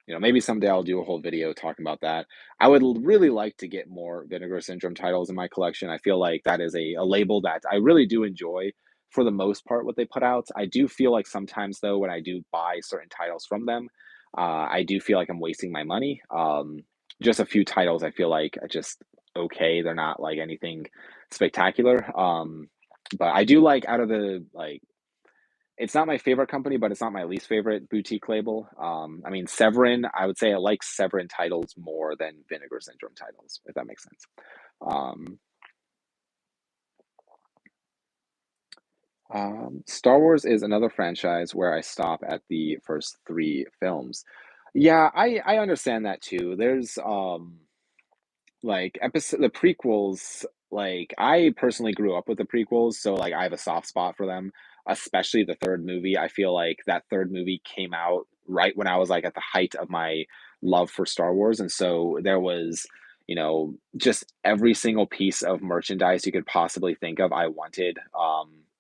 maybe someday I'll do a whole video talking about that. I would really like to get more Vinegar Syndrome titles in my collection. I feel like that is a label that I really do enjoy for the most part what they put out. I do feel like sometimes though when I do buy certain titles from them, I do feel like I'm wasting my money. Just a few titles I feel like are just okay. They're not like anything spectacular. But I do like out of the like it's not my favorite company, but it's not my least favorite boutique label. I mean Severin, I would say I like Severin titles more than Vinegar Syndrome titles, if that makes sense. Um, Star Wars is another franchise where I stop at the first three films. Yeah, I understand that too. There's like episode the prequels, like I personally grew up with the prequels, so like I have a soft spot for them, especially the third movie. I feel like that third movie came out right when I was like at the height of my love for Star Wars, and so there was just every single piece of merchandise you could possibly think of I wanted.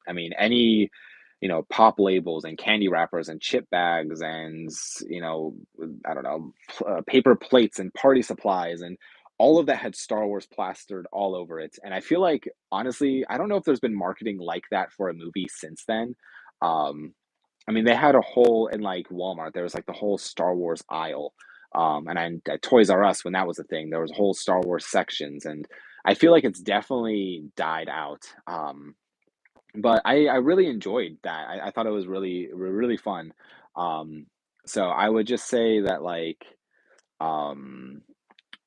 I mean any pop labels and candy wrappers and chip bags and I don't know, paper plates and party supplies, and all of that had Star Wars plastered all over it. And I feel like honestly, I don't know if there's been marketing like that for a movie since then. Um, I mean, they had a whole in like Walmart. There was like the whole Star Wars aisle, and at Toys R Us when that was a thing, there was whole Star Wars sections, and I feel like it's definitely died out. But I really enjoyed that. I thought it was really fun. Um, so I would just say that like um,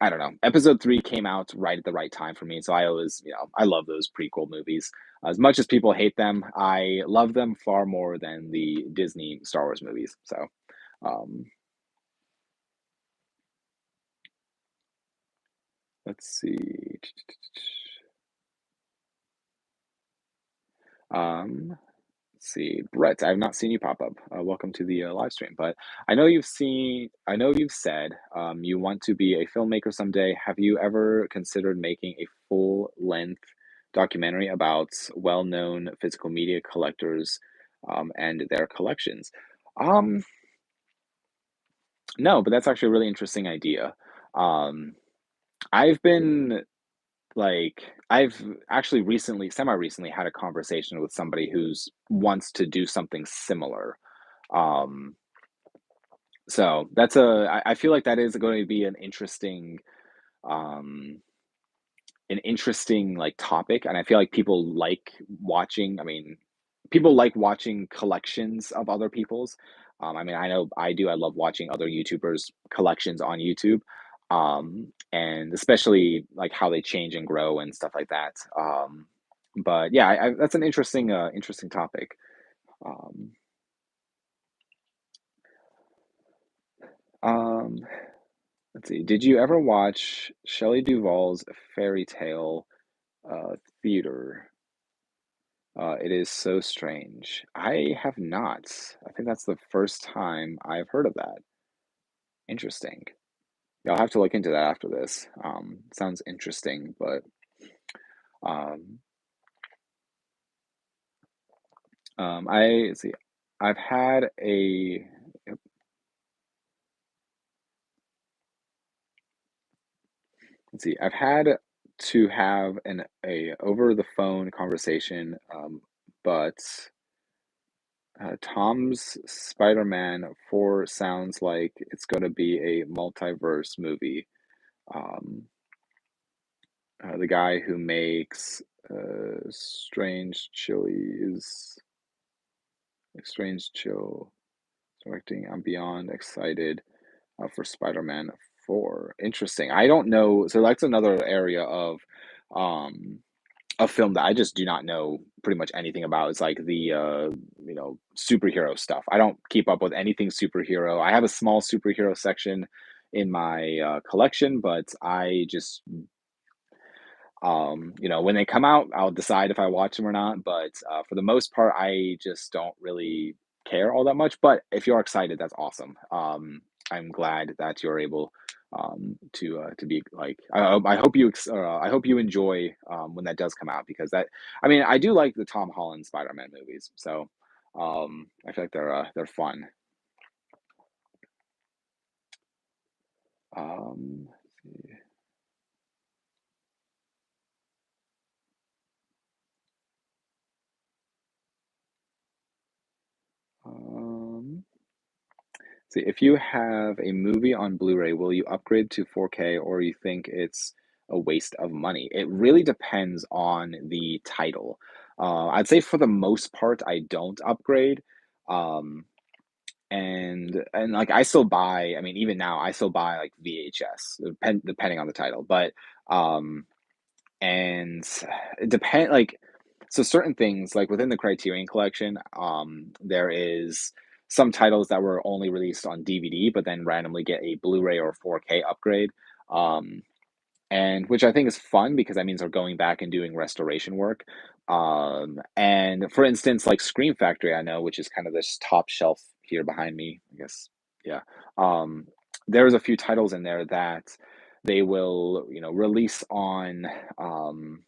I don't know. Episode three came out right at the right time for me, so I always I love those prequel movies. As much as people hate them, I love them far more than the Disney Star Wars movies. So um, let's see. Um, Let's see, Brett, I have not seen you pop up. Welcome to the live stream. But I know you've said you want to be a filmmaker someday. Have you ever considered making a full length documentary about well known physical media collectors and their collections? Um, no, but that's actually a really interesting idea. Um, I've been like I've actually semi recently had a conversation with somebody who's wants to do something similar. Um, so I feel like that is going to be um, an interesting like topic, and I feel like people like watching. I mean, people like watching collections of other people's. I mean, I know I do. I love watching other YouTubers' collections on YouTube, and especially like how they change and grow and stuff like that. But yeah, that's an interesting topic. Um, um, let's see. Did you ever watch Shelley Duvall's Fairy Tale Theater? It is so strange. I have not. I think that's the first time I've heard of that. Interesting. Yeah, I'll have to look into that after this. Sounds interesting, but um, I let's see. I've had a let's see. I've had to have an a over the phone conversation, but Tom's Spider-Man 4 sounds like it's going to be a multiverse movie. Um, the guy who makes Strange Chili's Strange Chill directing. I'm beyond excited for Spider-Man 4. Interesting. I don't know. So that's another area um of film that I just do not know pretty much anything about. It's like superhero stuff. I don't keep up with anything superhero. I have a small superhero section in my collection, but I just when they come out, I'll decide if I watch them or not. But for the most part, I just don't really care all that much. But if you're excited, that's awesome. I'm glad that you're able to be like. I hope you enjoy when that does come out because I mean I do like the Tom Holland Spider-Man movies, so I feel like they're fun. Let's see. Um, See, if you have a movie on Blu-ray, will you upgrade to 4K or you think it's a waste of money? It really depends on the title. I'd say for the most part, I don't upgrade. Um, and like I still buy, I mean, even now I still buy like VHS, depending on the title. But um, and it depend like so certain things like within the Criterion collection, there is some titles that were only released on DVD, but then randomly get a Blu-ray or 4K upgrade. Um, and which I think is fun because that means they're going back and doing restoration work. And for instance, like Scream Factory, I know, which is kind of this top shelf here behind me, I guess. Yeah. Um, there's a few titles in there that they will, release on um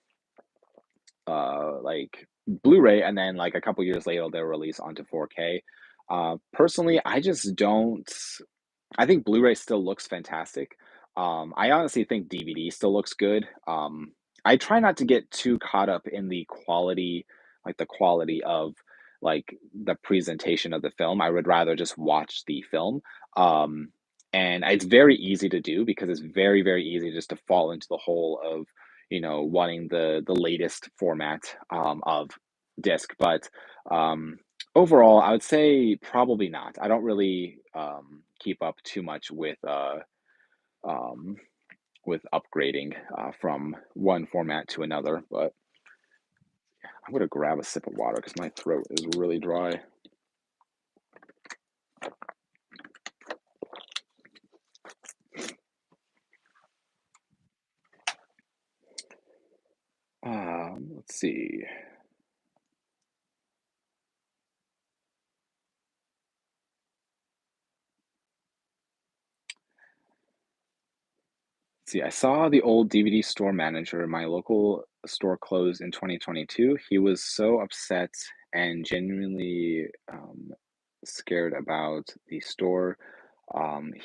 like Blu-ray, and then like a couple years later they'll release onto 4K. Personally, I just don't. I think Blu-ray still looks fantastic. I honestly think DVD still looks good. I try not to get too caught up in the quality of like the presentation of the film. I would rather just watch the film. Um, and it's very easy to do because it's very, very easy just to fall into the hole of, wanting the latest format of disc. But overall, I would say probably not. I don't really keep up too much um, with upgrading from one format to another. But I'm gonna grab a sip of water because my throat is really dry. Let's see. See, I saw the old DVD store manager. My local store closed in 2022. He was so upset and genuinely scared about the store.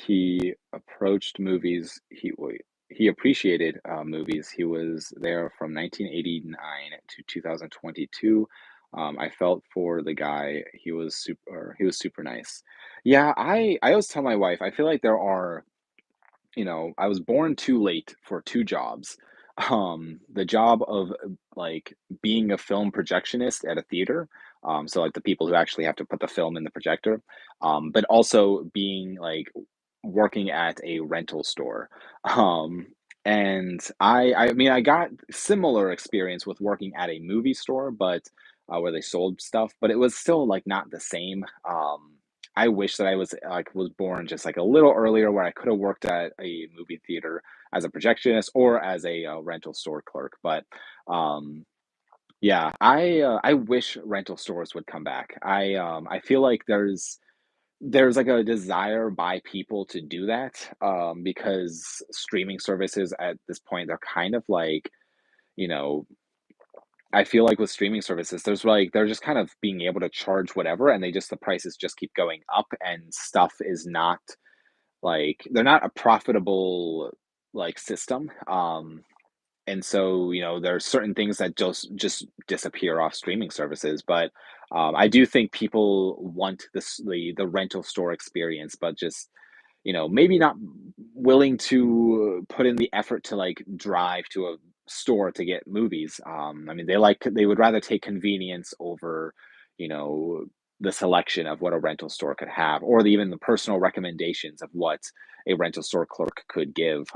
He approached movies. He appreciated movies. He was there from 1989 to 2022. I felt for the guy. He was super nice. Yeah, I always tell my wife. I feel like I was born too late for two jobs. The job of like being a film projectionist at a theater, so like the people who actually have to put the film in the projector, but also being like working at a rental store. Um, and I mean, I got similar experience with working at a movie store, but where they sold stuff, but it was still like not the same. I wish that I was born just like a little earlier where I could have worked at a movie theater as a projectionist or as a rental store clerk. But yeah, I wish rental stores would come back. I feel like there's like a desire by people to do that because streaming services at this point they're kind of like you know I feel like with streaming services, they're just kind of being able to charge whatever, and the prices just keep going up, and stuff is not like they're not a profitable like system. And so there are certain things that just disappear off streaming services. But I do think people want the rental store experience, but just maybe not willing to put in the effort to like drive to a store to get movies. I mean, they would rather take convenience over, you know, the selection of what a rental store could have, or even the personal recommendations of what a rental store clerk could give.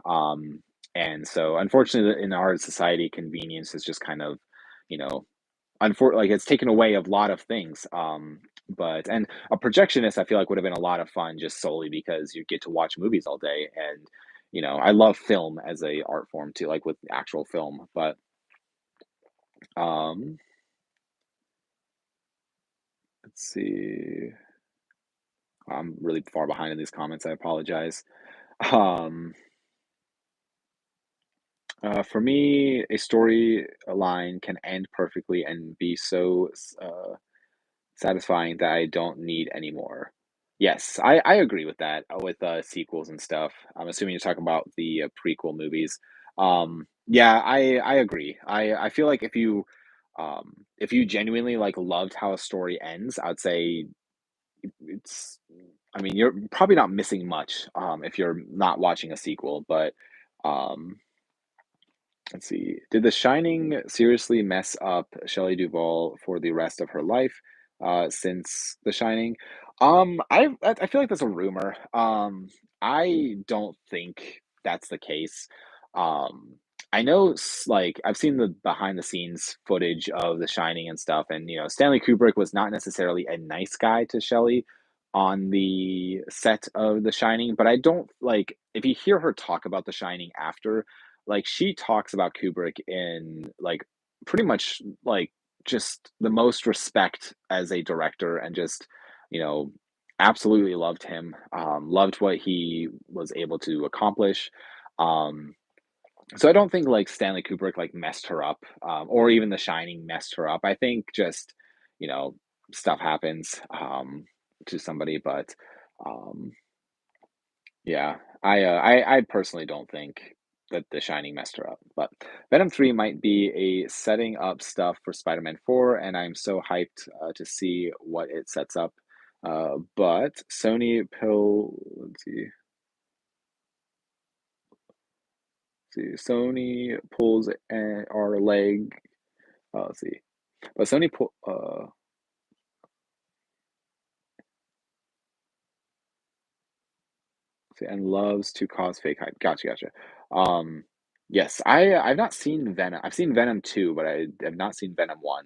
And so, unfortunately, in our society, convenience is just kind of, you know, like it's taken away a lot of things. But and a projectionist, I feel like would have been a lot of fun just solely because you get to watch movies all day. And I love film as a art form too, like with actual film. But um, let's see. I'm really far behind in these comments. I apologize. Um, for me, a storyline can end perfectly and be so satisfying that I don't need any more. Yes, I agree with that, with, sequels and stuff. I'm assuming you're talking about the, prequel movies. Yeah, I agree. I feel like if you genuinely, like, loved how a story ends, I would say it's I mean, you're probably not missing much, if you're not watching a sequel, but, um let's see. Did The Shining seriously mess up Shelley Duvall for the rest of her life, since The Shining? I feel like that's a rumor. I don't think that's the case. Um, I know, like I've seen the behind the scenes footage of The Shining and stuff, and Stanley Kubrick was not necessarily a nice guy to Shelley on the set of The Shining, but I don't like if you hear her talk about The Shining after, like, she talks about Kubrick in, like, pretty much, like, just the most respect as a director and just, you know, absolutely loved him, loved what he was able to accomplish. Um, so I don't think, like, Stanley Kubrick, like, messed her up, or even The Shining messed her up. I think just, you know, stuff happens, to somebody, but, um yeah, I personally don't think that The Shining messed her up, but Venom 3 might be a setting up stuff for Spider-Man 4, and I'm so hyped to see what it sets up. But Sony pulls our leg. Let's see, but Sony pull and loves to cause fake hype. Gotcha, gotcha. Um, yes, I've not seen Venom. I've seen Venom 2, but I have not seen Venom 1.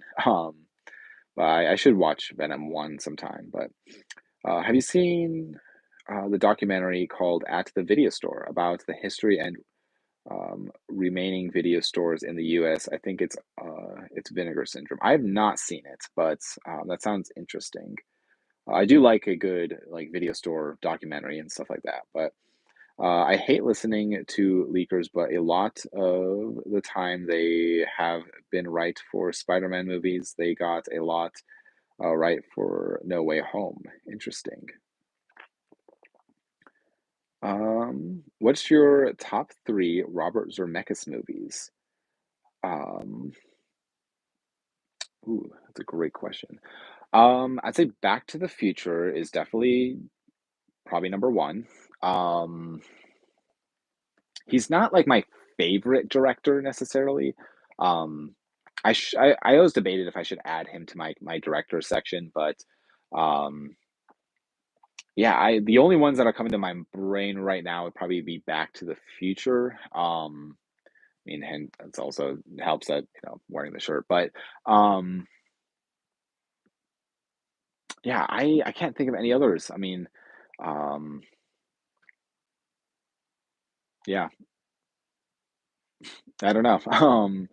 But I should watch Venom 1 sometime. But have you seen the documentary called At the Video Store about the history and remaining video stores in the US? I think it's Vinegar Syndrome. I have not seen it, but that sounds interesting. I do like a good like video store documentary and stuff like that, but I hate listening to leakers, but a lot of the time they have been right for Spider-Man movies. They got a lot right for No Way Home. Interesting. What's your top three Robert Zemeckis movies? Um, that's a great question. I'd say Back to the Future is definitely probably number one. Um, he's not like my favorite director necessarily. Um, I always debated if I should add him to my director section, but um, yeah, I the only ones that are coming to my brain right now would probably be Back to the Future. I mean, and it's also helps that wearing the shirt, but um, yeah, I can't think of any others. I mean, um, yeah, I don't know. I'm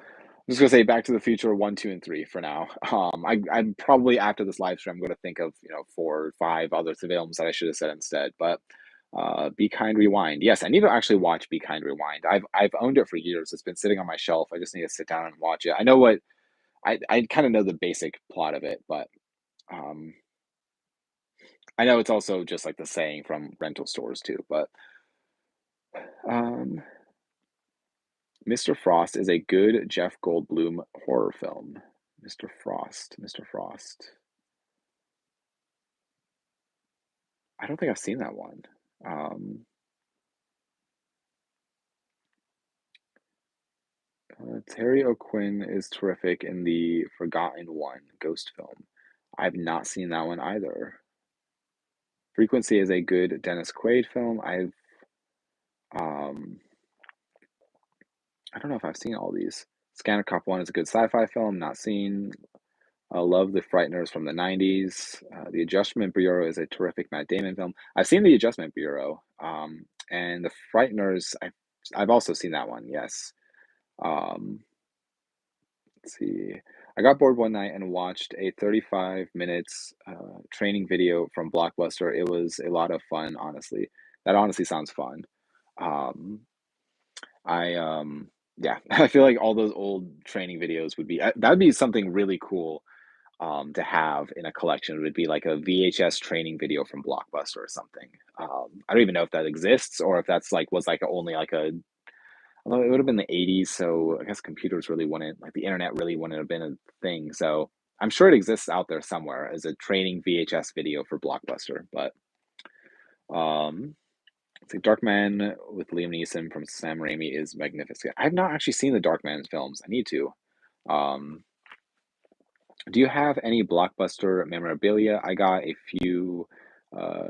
just gonna say Back to the Future 1, 2, and 3 for now. I'm probably after this live stream, I'm gonna think of 4 or 5 other films that I should have said instead. But Be Kind Rewind. Yes, I need to actually watch Be Kind Rewind. I've owned it for years. It's been sitting on my shelf. I just need to sit down and watch it. I know what I kind of know the basic plot of it, but um, I know it's also just like the saying from rental stores too. But um, Mr. Frost is a good Jeff Goldblum horror film. Mr. Frost. Mr. Frost. I don't think I've seen that one. Um, Terry O'Quinn is terrific in the Forgotten One ghost film. I've not seen that one either. Frequency is a good Dennis Quaid film. Um, I don't know if I've seen all these. Scanner Cop One is a good sci-fi film. Not seen. I love The Frighteners from the '90s. The Adjustment Bureau is a terrific Matt Damon film. I've seen The Adjustment Bureau, and The Frighteners. I've also seen that one. Yes. Um, let's see. I got bored one night and watched a 35 minutes training video from Blockbuster. It was a lot of fun, honestly. That honestly sounds fun. Um, I yeah, I feel like all those old training videos would be that would be something really cool to have in a collection. It would be like a VHS training video from Blockbuster or something. I don't even know if that exists or if that's like was like only like a although it would have been the '80s, so I guess computers really wouldn't like the internet really wouldn't have been a thing. So I'm sure it exists out there somewhere as a training VHS video for Blockbuster. But um, it's like Darkman with Liam Neeson from Sam Raimi is magnificent. I've not actually seen the Darkman films. I need to. Um, do you have any Blockbuster memorabilia? I got a few uh,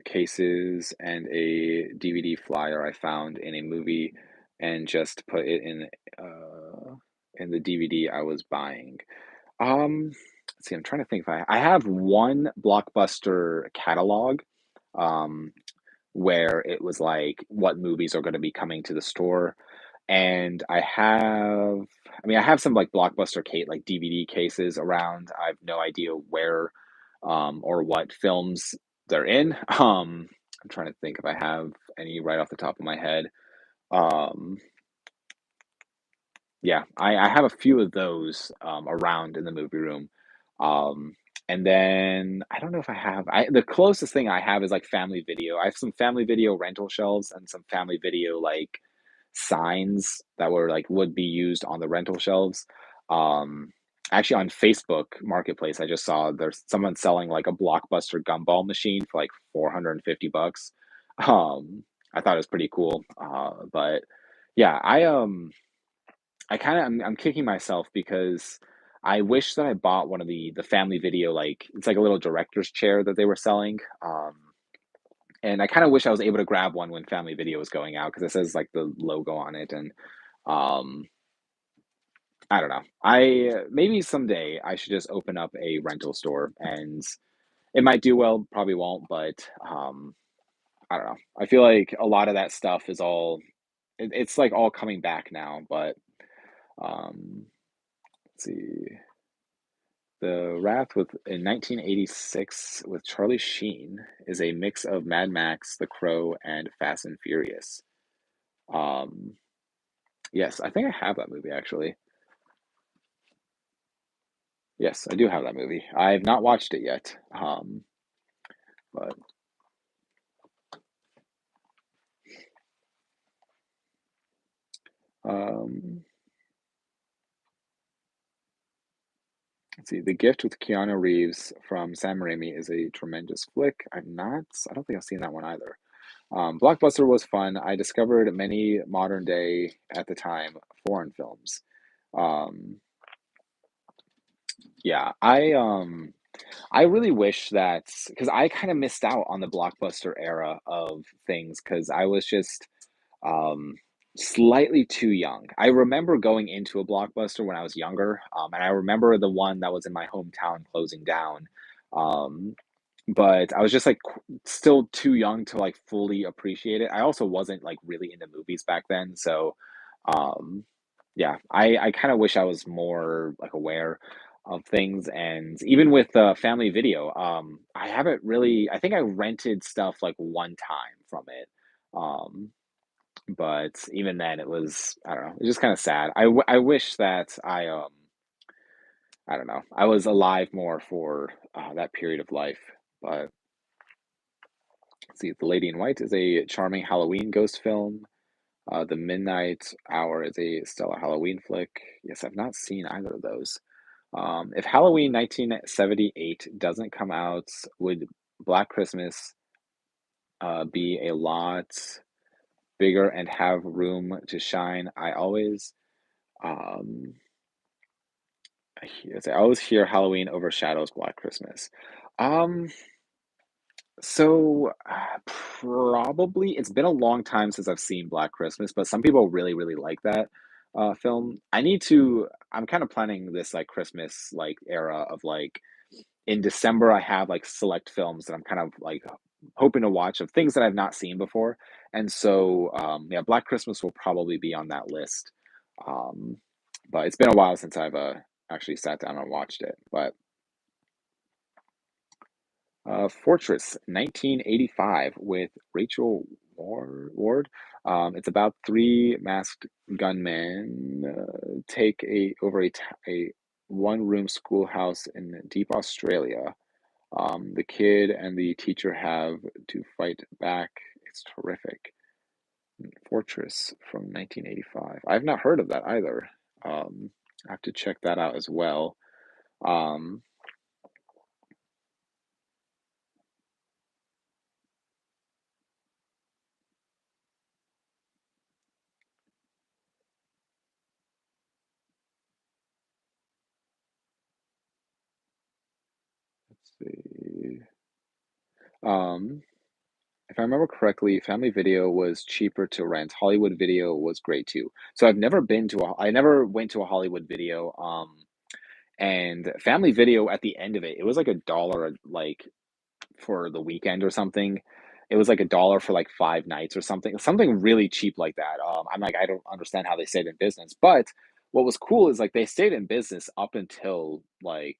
cases and a DVD flyer I found in a movie and just put it in the DVD I was buying. Let's see, I'm trying to think if I have one Blockbuster catalog, um, where it was like what movies are going to be coming to the store. And I have some like Blockbuster Kate like DVD cases around. I have no idea where or what films they're in. I'm trying to think if I have any right off the top of my head. Um, yeah, I have a few of those around in the movie room. Um, and then I don't know if the closest thing I have is like Family Video. I have some Family Video rental shelves and some Family Video like signs that were like would be used on the rental shelves. Um, Actually on Facebook Marketplace, I just saw there's someone selling like a Blockbuster gumball machine for like 450 bucks. I thought it was pretty cool. But yeah, I kind of I'm kicking myself because I wish that I bought one of the Family Video like it's like a little director's chair that they were selling. And I kind of wish I was able to grab one when Family Video was going out because it says like the logo on it and um I don't know. I maybe someday I should just open up a rental store and it might do well, probably won't, but I don't know. I feel like a lot of that stuff is it's like all coming back now, but um let's see. The Wrath with in 1986 with Charlie Sheen is a mix of Mad Max, The Crow, and Fast and Furious. Um, yes, I think I have that movie actually. Yes, I do have that movie. I've not watched it yet. But um, let's see. The Gift with Keanu Reeves from Sam Raimi is a tremendous flick. I don't think I've seen that one either. Blockbuster was fun. I discovered many modern day, at the time, foreign films. Um, yeah, I really wish that because I kind of missed out on the Blockbuster era of things because I was just um, slightly too young. I remember going into a Blockbuster when I was younger, and I remember the one that was in my hometown closing down. Um, but I was just like still too young to like fully appreciate it. I also wasn't like really into movies back then, so um, yeah, I kind of wish I was more like aware of things. And even with Family Video, I haven't really. I think I rented stuff like one time from it. Um, but even then, it was I don't know. It's just kind of sad. I wish that I don't know. I was alive more for that period of life. But let's see, The Lady in White is a charming Halloween ghost film. The Midnight Hour is a stellar Halloween flick. Yes, I've not seen either of those. If Halloween 1978 doesn't come out, would Black Christmas be a lot bigger and have room to shine. Um, I always hear Halloween overshadows Black Christmas. Um, so probably it's been a long time since I've seen Black Christmas, but some people really, really like that film. I'm kind of planning this like Christmas like era of like in December, I have like select films that I'm kind of like hoping to watch of things that I've not seen before. And so, yeah, Black Christmas will probably be on that list. Um, but it's been a while since I've actually sat down and watched it. But Fortress 1985 with Rachel Ward. It's about three masked gunmen take a over a one-room schoolhouse in deep Australia. The kid and the teacher have to fight back. It's terrific. Fortress from 1985. I've not heard of that either. I have to check that out as well. Um, let's see. Um, if I remember correctly, Family Video was cheaper to rent. Hollywood Video was great too. So I never went to a Hollywood Video. And Family Video at the end of it, it was like a dollar, like for the weekend or something. It was like a dollar for like 5 nights or something really cheap like that. I'm like, I don't understand how they stayed in business, but what was cool is like they stayed in business up until like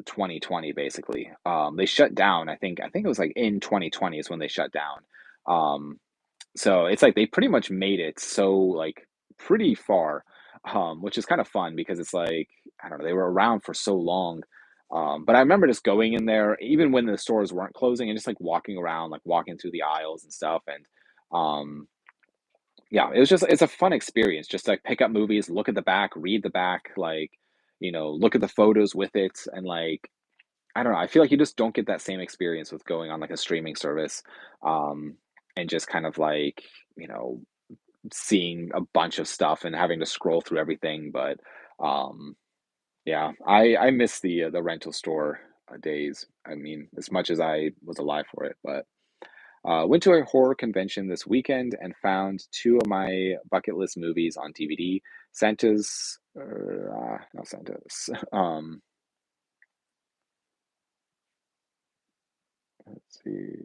2020 basically. They shut down. I think it was like in 2020 is when they shut down. Um, so it's like they pretty much made it so like pretty far, which is kind of fun because it's like I don't know, they were around for so long. But I remember just going in there, even when the stores weren't closing, and just like walking around, like walking through the aisles and stuff. And yeah, it's a fun experience just to like pick up movies, look at the back, read the back, like look at the photos with it, and like I don't know. I feel like you just don't get that same experience with going on like a streaming service, um, and just kind of like you know seeing a bunch of stuff and having to scroll through everything. But um, yeah, I miss the rental store days. I mean, as much as I was alive for it, but went to a horror convention this weekend and found two of my bucket list movies on DVD. Santa's, not Santa's. Let's see.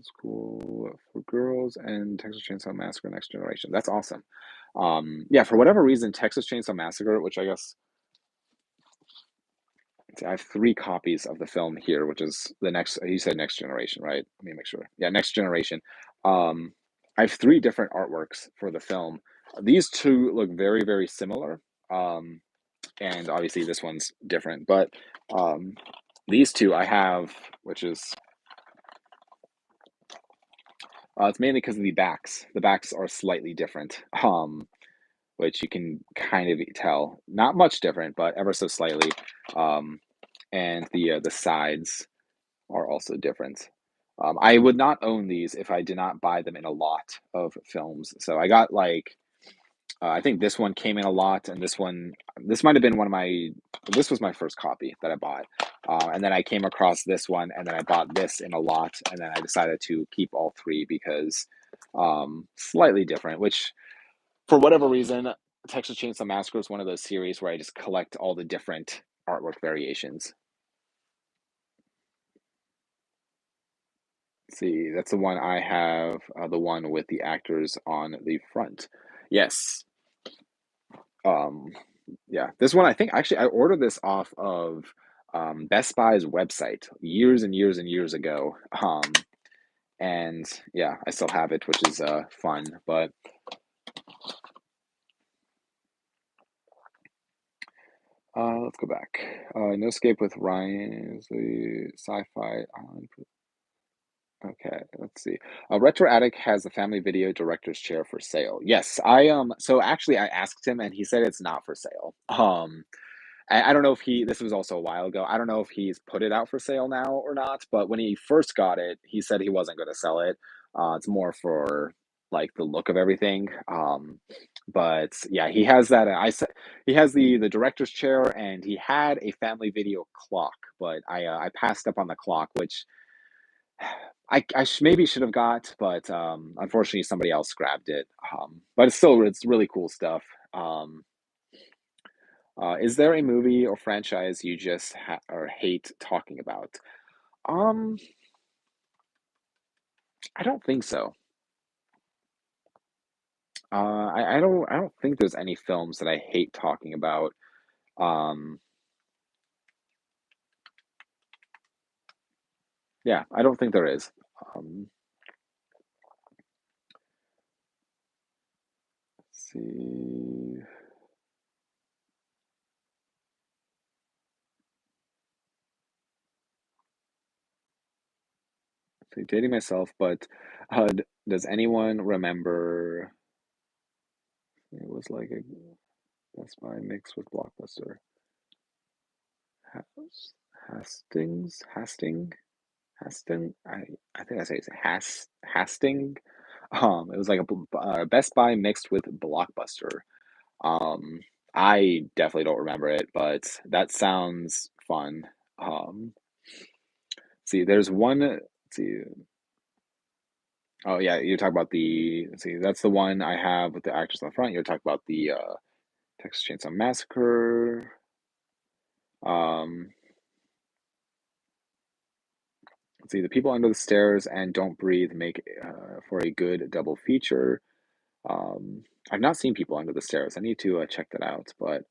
School for Girls and Texas Chainsaw Massacre Next Generation. That's awesome. Yeah, for whatever reason, Texas Chainsaw Massacre, which I guess I have three copies of the film here, which is the next. You said Next Generation, right? Let me make sure. Yeah, Next Generation. Um, I have three different artworks for the film. These two look very, very similar, um, and obviously this one's different. But um, these two I have, which is it's mainly because of the backs. The backs are slightly different, which you can kind of tell. Not much different, but ever so slightly. Um, and the sides are also different. I would not own these if I did not buy them in a lot of films. So I got like I think this one came in a lot, and this might have been one of my, this was my first copy that I bought. And then I came across this one, and then I bought this in a lot, and then I decided to keep all three because slightly different, which for whatever reason, Texas Chainsaw Massacre is one of those series where I just collect all the different artwork variations. Let's see, that's the one I have, the one with the actors on the front. Yes. Um, Yeah, this one I think actually I ordered this off of Best Buy's website years and years and years ago. And yeah, I still have it, which is fun. But let's go back. No Escape with Ryan is the sci-fi island. Okay, let's see. Retro Attic has a family video director's chair for sale. Yes, I so actually I asked him and he said it's not for sale. I don't know if this was also a while ago. I don't know if he's put it out for sale now or not, but when he first got it, he said he wasn't going to sell it. It's more for like the look of everything. But yeah, he has that. He has the director's chair, and he had a family video clock, but I passed up on the clock, which maybe should have got, but unfortunately somebody else grabbed it. But it's really cool stuff. Um, is there a movie or franchise you just or hate talking about? Um, I don't think so. I don't think there's any films that I hate talking about. Um, yeah, I don't think there is. Um, let's see. See, dating myself, but does anyone remember it was like a Best Buy mixed with Blockbuster? Has, Hasting. I think I say it's Hasting. It was like a Best Buy mixed with Blockbuster. Um, I definitely don't remember it, but that sounds fun. See, there's one. Let's see. Oh yeah, you're talking about the. Let's see, that's the one I have with the actors on the front. You're talking about the Texas Chainsaw Massacre. Um, let's see, The People Under the Stairs and Don't Breathe make for a good double feature. Um, I've not seen People Under the Stairs. I need to check that out. But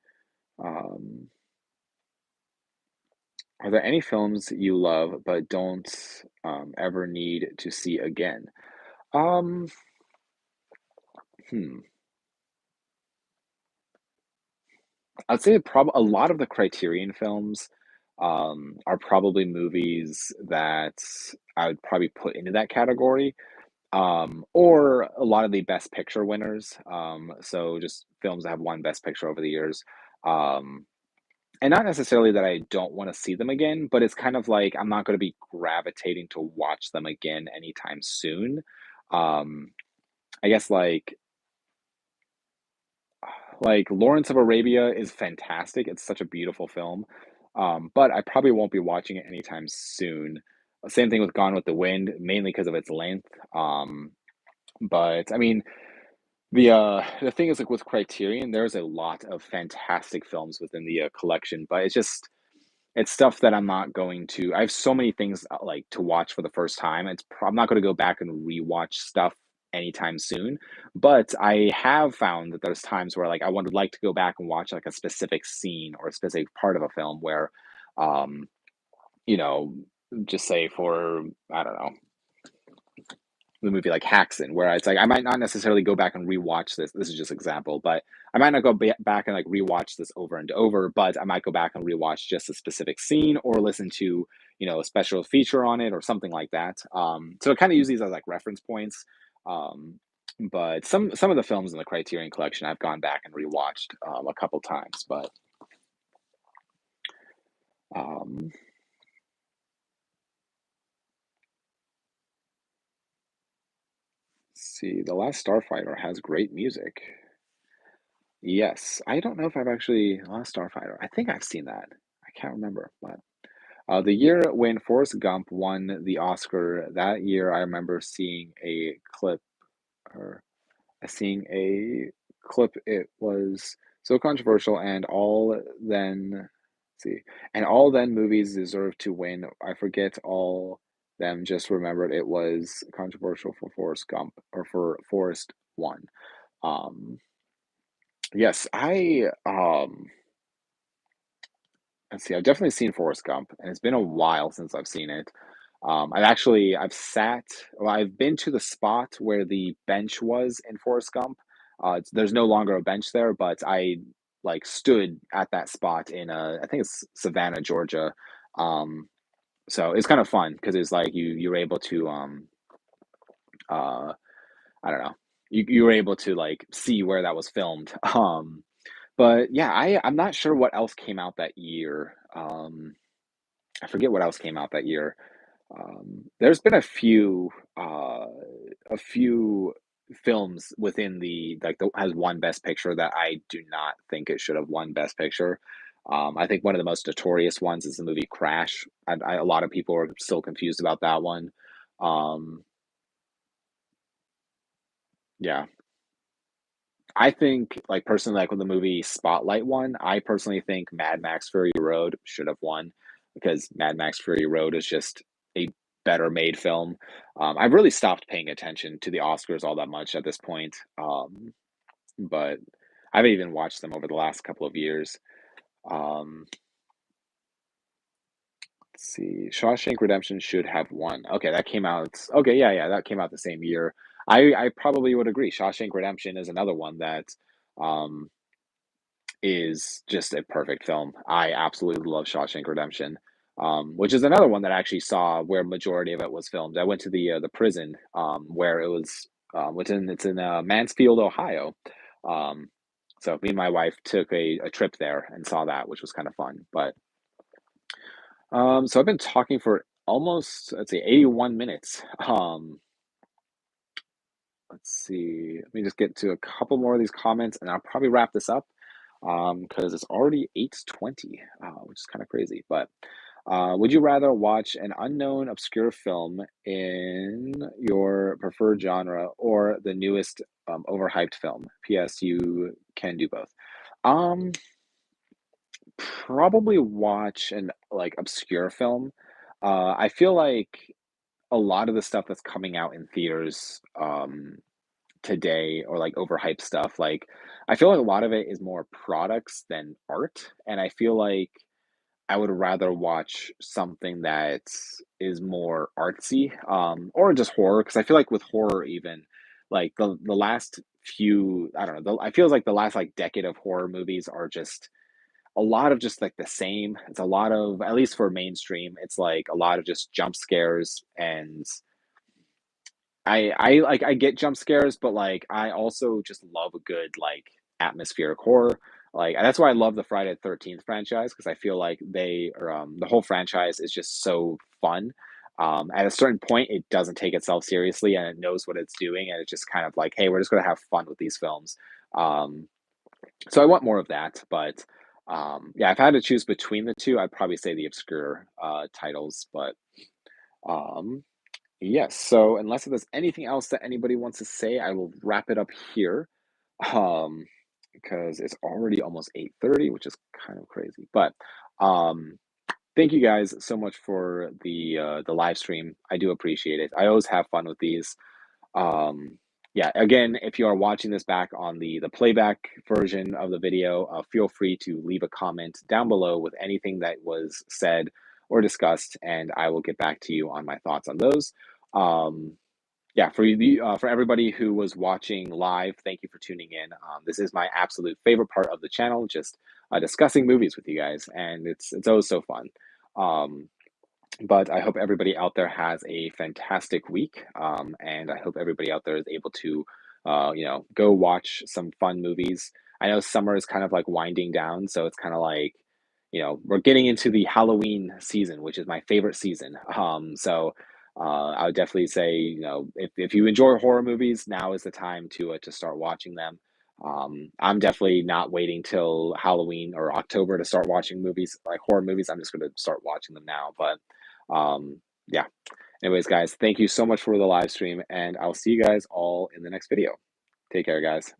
um, are there any films you love but don't ever need to see again? Um, hmm. I'd say a lot of the Criterion films are probably movies that I would probably put into that category. Or a lot of the Best Picture winners. So just films that have won Best Picture over the years. Um, and not necessarily that I don't want to see them again, but it's kind of like I'm not going to be gravitating to watch them again anytime soon. Um, I guess like Lawrence of Arabia is fantastic. It's such a beautiful film. But I probably won't be watching it anytime soon. Same thing with Gone with the Wind, mainly because of its length. But I mean, the thing is, like, with Criterion, there's a lot of fantastic films within the, collection, but it's stuff that I'm not going to I have so many things, like, to watch for the first time. I'm not gonna go back and rewatch stuff anytime soon, but I have found that there's times where, like, I would like to go back and watch, like, a specific scene or a specific part of a film where, um, you know, just say for, I don't know, the movie like Haxon, where it's like I might not necessarily go back and rewatch this. This is just example, but I might not go back and like rewatch this over and over. But I might go back and rewatch just a specific scene or listen to a special feature on it or something like that. So I kind of use these as like reference points. Um, but some of the films in the Criterion Collection I've gone back and rewatched a couple times. But um, see, The Last Starfighter has great music. Yes, I don't know if I've actually Last Starfighter. I think I've seen that. I can't remember, but the year when Forrest Gump won the Oscar, that year I remember seeing a clip or seeing a clip. It was so controversial, and all then see, and all then movies deserve to win. I forget all them. Just remembered it was controversial for Forrest Gump or for Forrest one. Um, yes, let's see. I've definitely seen Forrest Gump, and it's been a while since I've seen it. I've sat. Well, I've been to the spot where the bench was in Forrest Gump. There's no longer a bench there, but I like stood at that spot in I think it's Savannah, Georgia. Um, so it's kind of fun because it's like you're able to uh I don't know, you were able to like see where that was filmed. But yeah, I'm not sure what else came out that year. I forget what else came out that year. There's been uh, a few films within the like the has won Best Picture that I do not think it should have won Best Picture. I think one of the most notorious ones is the movie Crash. A lot of people are still confused about that one. Um, yeah, I think, like, personally, like, when the movie Spotlight won, I personally think Mad Max Fury Road should have won because Mad Max Fury Road is just a better made film. I've really stopped paying attention to the Oscars all that much at this point, but I haven't even watched them over the last couple of years. Um, let's see, Shawshank Redemption should have won. Okay, that came out. Okay, yeah, yeah, that came out the same year. I probably would agree. Shawshank Redemption is another one that um, is just a perfect film. I absolutely love Shawshank Redemption, which is another one that I actually saw where majority of it was filmed. I went to the prison where it was it's in Mansfield, Ohio. Um, so me and my wife took a trip there and saw that, which was kind of fun. But so I've been talking for almost, let's see, 81 minutes. Let's see. Let me just get to a couple more of these comments, and I'll probably wrap this up because it's already 8:20, which is kind of crazy. But would you rather watch an unknown, obscure film in your preferred genre or the newest, overhyped film? P.S. You can do both. Um, Probably watch an like obscure film. I feel like a lot of the stuff that's coming out in theaters, today or like overhyped stuff, like I feel like a lot of it is more products than art, and I feel like I would rather watch something that is more artsy, or just horror, because I feel like with horror even, like the last few, I don't know, I feel like the last like decade of horror movies are just a lot of just like the same. It's a lot of, at least for mainstream, it's like a lot of just jump scares and I get jump scares, but, like, I also just love a good, like, atmospheric horror. Like, that's why I love the Friday the 13th franchise because I feel like they are, the whole franchise is just so fun. At a certain point, it doesn't take itself seriously, and it knows what it's doing, and it's just kind of like, "Hey, we're just gonna have fun with these films." Um, so I want more of that, but, yeah, if I had to choose between the 2, I'd probably say the obscure, titles, but, um yes. So unless there's anything else that anybody wants to say, I will wrap it up here. Um, because it's already almost 8:30, which is kind of crazy. But um thank you guys so much for the live stream. I do appreciate it. I always have fun with these. Um yeah, again, if you are watching this back on the playback version of the video, feel free to leave a comment down below with anything that was said or discussed, and I will get back to you on my thoughts on those. Um, yeah, for everybody who was watching live, thank you for tuning in. This is my absolute favorite part of the channel, just discussing movies with you guys, and it's always so fun. Um, but I hope everybody out there has a fantastic week, and I hope everybody out there is able to, go watch some fun movies. I know summer is kind of like winding down, so it's kind of like, we're getting into the Halloween season, which is my favorite season. I would definitely say, if you enjoy horror movies, now is the time to start watching them. I'm definitely not waiting till Halloween or October to start watching movies like horror movies. I'm just going to start watching them now. But yeah. Anyways, guys, thank you so much for the live stream, and I'll see you guys all in the next video. Take care, guys.